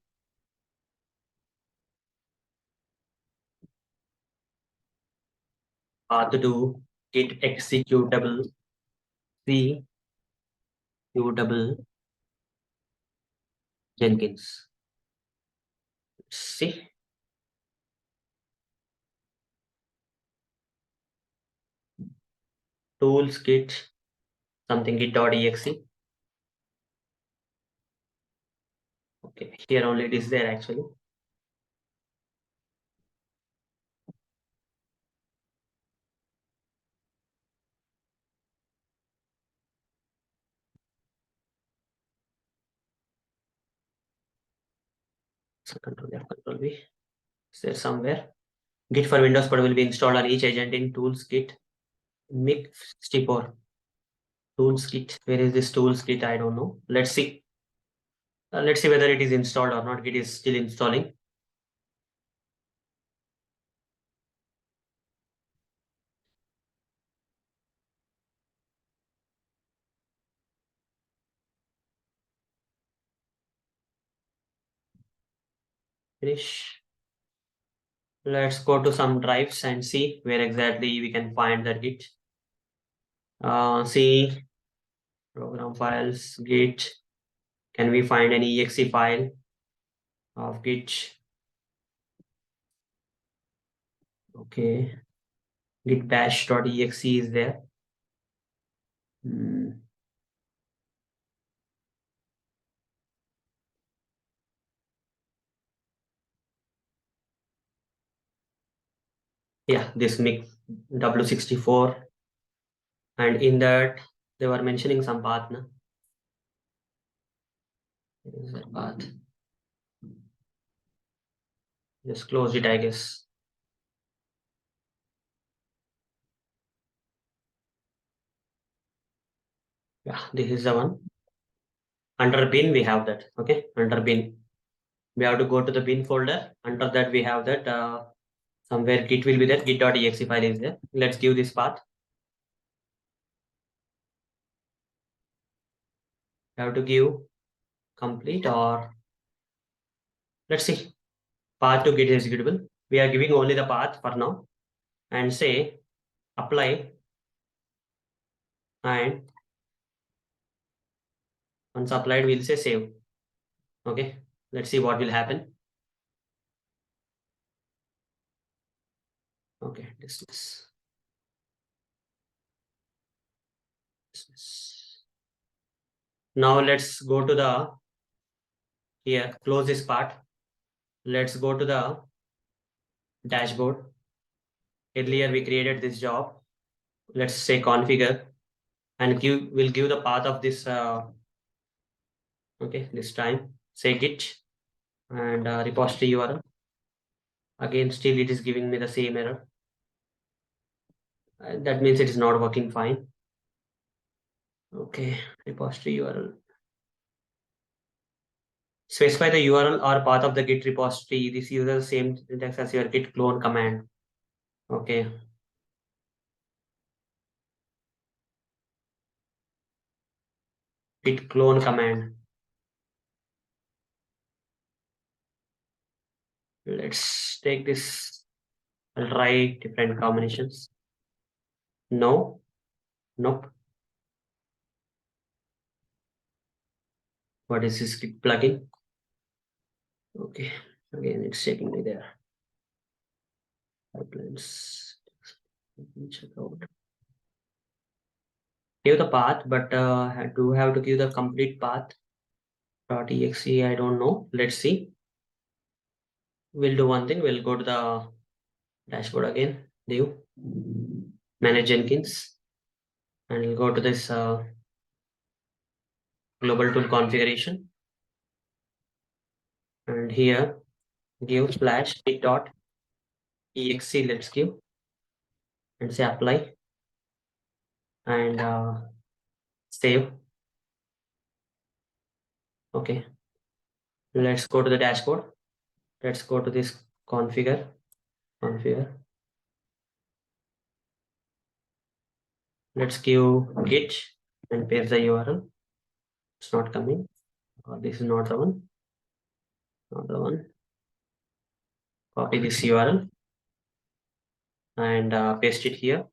Path to Git executable. C U double Jenkins. See. Tools Git something git.exe. Okay, here only it is there actually. So control F, control V. Is there somewhere? Git for Windows code will be installed on each agent in tools Git. Mic 64. Tools Git. Where is this tools Git? I don't know. Let's see. Let's see whether it is installed or not. Git is still installing. Finish. Let's go to some drives and see where exactly we can find the Git. See program files, Git. Can we find any exe file of Git? Okay. Git bash.exe is there. Yeah, this mic W64, and in that they were mentioning some path. Na? There is a path. Just close it, I guess. Yeah, this is the one. Under bin, we have that. Okay, under bin. We have to go to the bin folder. Under that, we have that somewhere Git will be there. Git.exe file is there. Let's give this path. We have to give complete, or let's see, path to Git executable. We are giving only the path for now and say apply, and once applied, we'll say save. Okay, let's see what will happen. Okay, dismiss. Now let's go to the here, close this part. Let's go to the dashboard. Earlier we created this job. Let's say configure and we'll give the path of this okay, this time say git and repository URL. Again, still it is giving me the same error. That means it is not working fine. Okay, repository URL. Specify the URL or path of the Git repository. This uses the same syntax as your git clone command. Okay. Git clone command. Let's take this. I'll try different combinations. No. Nope. What is this Git plugin? Okay, again it's taking me there. Pipelines. Let me check out. Give the path, but I do have to give the complete path. .exe, I don't know. Let's see. We'll do one thing. We'll go to the dashboard again. View, manage Jenkins, and we'll go to this global tool configuration. And here, give slash git dot exe. Let's give and say apply and save. Okay. Let's go to the dashboard. Let's go to this configure. Let's give git and paste the URL. It's not coming. This is not the one. Not the one. Copy this URL and paste it here.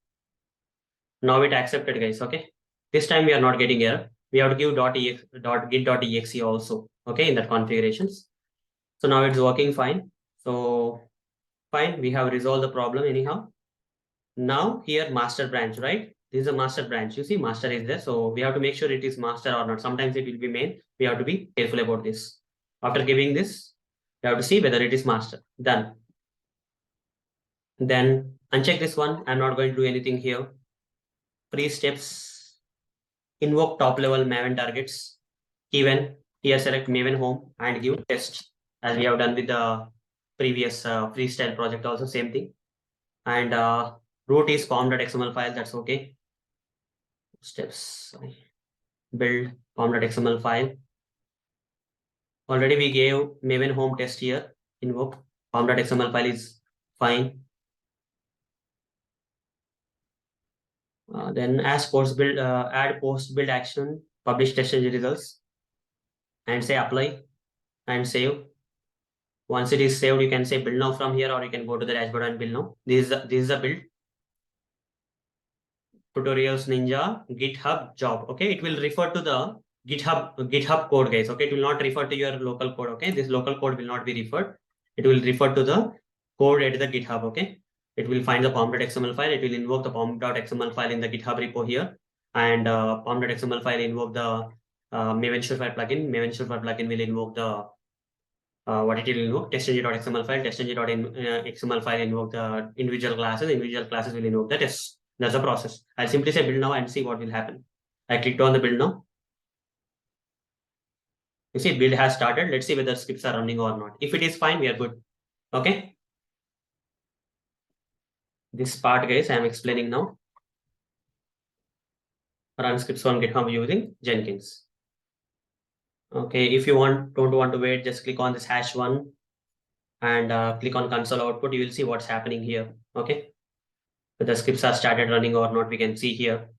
Now it accepted, guys. Okay. This time we are not getting error. We have to give .git.exe also. Okay, in that configurations. So now it's working fine. So fine, we have resolved the problem anyhow. Now here master branch, right? This is a master branch. You see master is there. So we have to make sure it is master or not. Sometimes it will be main. We have to be careful about this. After giving this, we have to see whether it is master. Done. Then uncheck this one. I'm not going to do anything here. Free steps. Invoke top level Maven targets. Even here select Maven home and give test as we have done with the previous freestyle project also same thing. And root is pom.xml file. That's okay. Steps. Sorry. Build pom.xml file. Already we gave Maven home test here. Invoke pom.xml file is fine. Then as post build, add post build action, publish test results, and say apply and save. Once it is saved, you can say build now from here, or you can go to the dashboard and build now. This is the build. Tutorials Ninja GitHub job. Okay, it will refer to the GitHub code, guys. Okay, it will not refer to your local code. Okay, this local code will not be referred. It will refer to the code at the GitHub. Okay, it will find the pom.xml file. It will invoke the pom.xml file in the GitHub repo here, and pom.xml file invoke the Maven Surefire plugin. Maven Surefire plugin will invoke the what it will invoke testng.xml file. Testng.xml file invoke the individual classes. Individual classes will invoke the tests. That's the process. I'll simply say build now and see what will happen. I clicked on the build now. You see build has started. Let's see whether scripts are running or not. If it is fine, we are good. Okay. This part, guys, I am explaining now. Run scripts on GitHub using Jenkins. Okay. If you don't want to wait, just click on this #1 and click on console output. You will see what's happening here. Okay. Whether scripts are started running or not, we can see here.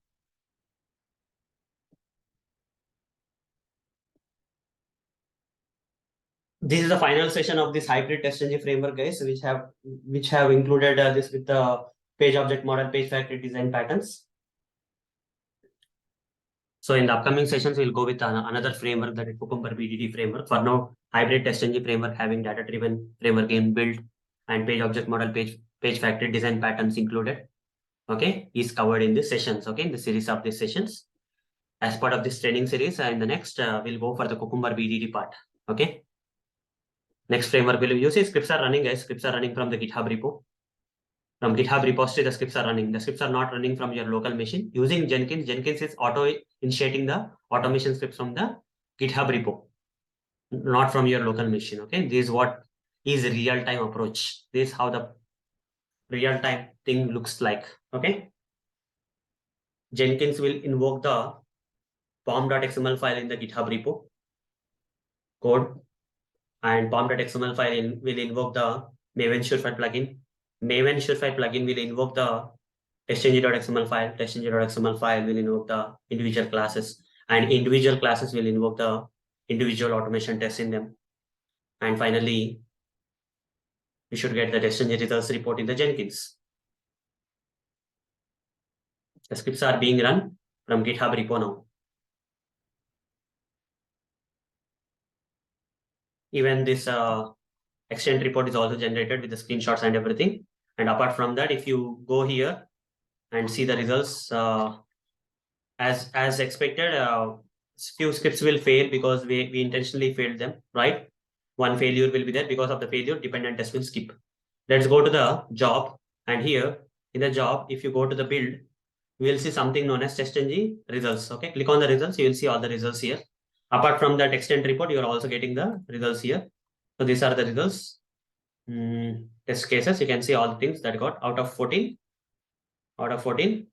This is the final session of this hybrid TestNG framework, guys, which have included this with the page object model, page factory design patterns. So in the upcoming sessions, we'll go with another framework, that is Cucumber BDD framework. For now, hybrid TestNG framework having data-driven framework in build and page object model, page factory design patterns included. Okay, is covered in this sessions. Okay, in the series of these sessions. As part of this training series, in the next, we'll go for the Cucumber BDD part. Okay. Next framework we'll use is scripts are running, guys. Scripts are running from the GitHub repo. From GitHub repository, the scripts are running. The scripts are not running from your local machine. Using Jenkins, Jenkins is auto-initiating the automation scripts from the GitHub repo, not from your local machine. Okay, this is what is real-time approach. This is how the real-time thing looks like. Okay, Jenkins will invoke the pom.xml file in the GitHub repo code, and pom.xml file will invoke the Maven Surefire plugin. Maven Surefire plugin will invoke the testng.xml file. Testng.xml file will invoke the individual classes, and individual classes will invoke the individual automation tests in them. And finally, we should get the testng results report in the Jenkins. The scripts are being run from GitHub repo now. Even this extent report is also generated with the screenshots and everything. And apart from that, if you go here and see the results, as expected, few scripts will fail because we intentionally failed them, right? One failure will be there. Because of the failure, dependent test will skip. Let's go to the job, and here in the job, if you go to the build, we will see something known as TestNG results. Okay, click on the results, you will see all the results here. Apart from that extent report, you are also getting the results here. So these are the results. Test cases, you can see all the things that got out of 14. Out of 14,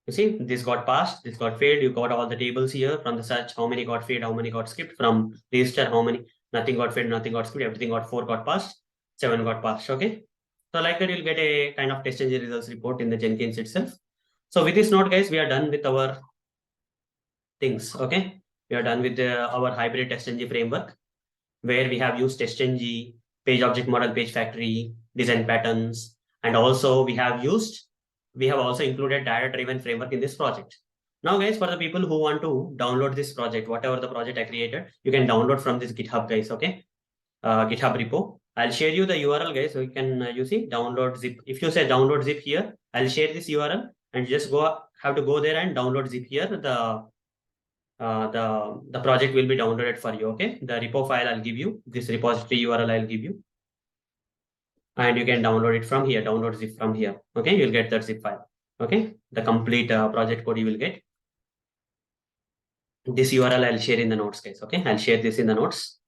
you see this got passed, this got failed. You got all the tables here from the search, how many got failed, how many got skipped, from register, how many, nothing got failed, nothing got skipped, everything got 4 got passed, 7 got passed. Okay, so like that you'll get a kind of test engine results report in the Jenkins itself. So with this note, guys, we are done with our things. Okay, we are done with our hybrid TestNG framework, where we have used TestNG, page object model, page factory, design patterns, and also we have also included data-driven framework in this project. Now, guys, for the people who want to download this project, whatever the project I created, you can download from this GitHub, guys. Okay, GitHub repo. I'll share you the URL, guys, so you can you see download zip. If you say download zip here, I'll share this URL and just have to go there and download zip here. The project will be downloaded for you. Okay, the repo file I'll give you, this repository URL I'll give you, and you can download it from here. Download zip from here. Okay, you'll get that zip file. Okay, the complete project code you will get. This URL I'll share in the notes, guys. Okay, I'll share this in the notes.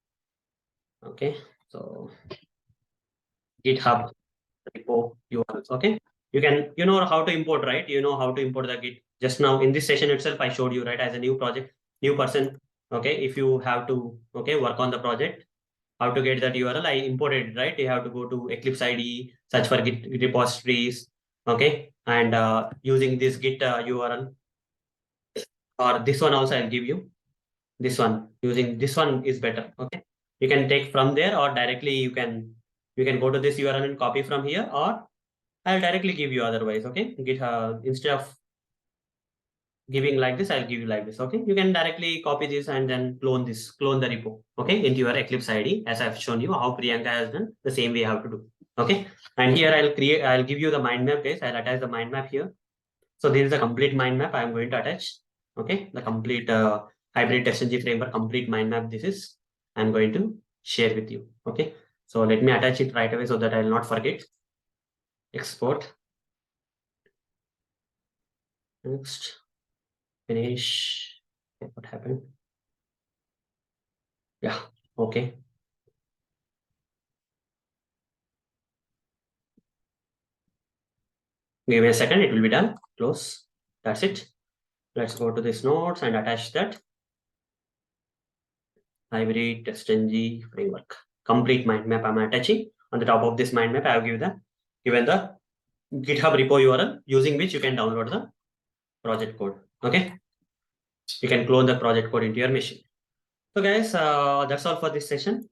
Okay, so GitHub repo URLs. Okay, you know how to import, right? You know how to import the Git. Just now in this session itself, I showed you, right, as a new project, new person. Okay, if you have to work on the project, how to get that URL, I imported it, right? You have to go to Eclipse IDE, search for Git repositories. Okay, and using this Git URL, or this one also I'll give you. This one, using this one is better. Okay, you can take from there, or directly you can go to this URL and copy from here, or I'll directly give you otherwise. Okay, instead of giving like this, I'll give you like this. Okay, you can directly copy this and then clone the repo, okay, into your Eclipse ID, as I've shown you how Priyanka has done. The same way you have to do. Okay, and here I'll give you the mind map, guys. I'll attach the mind map here. So this is a complete mind map I'm going to attach. Okay, the complete hybrid TestNG framework complete mind map. This is I'm going to share with you. Okay, so let me attach it right away so that I'll not forget. Export. Next. Finish. What happened? Yeah, okay. Give me a second, it will be done. Close. That's it. Let's go to this notes and attach that. Hybrid TestNG framework. Complete mind map I'm attaching. On the top of this mind map, I have given the GitHub repo URL using which you can download the project code. Okay. You can clone the project code into your machine. So guys, that's all for this session.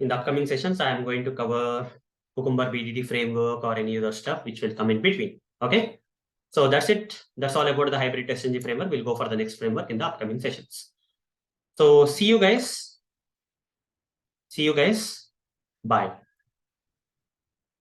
In the upcoming sessions, I am going to cover Cucumber BDD framework or any other stuff which will come in between. Okay. So that's it. That's all about the hybrid TestNG framework. We'll go for the next framework in the upcoming sessions. So see you guys. Bye.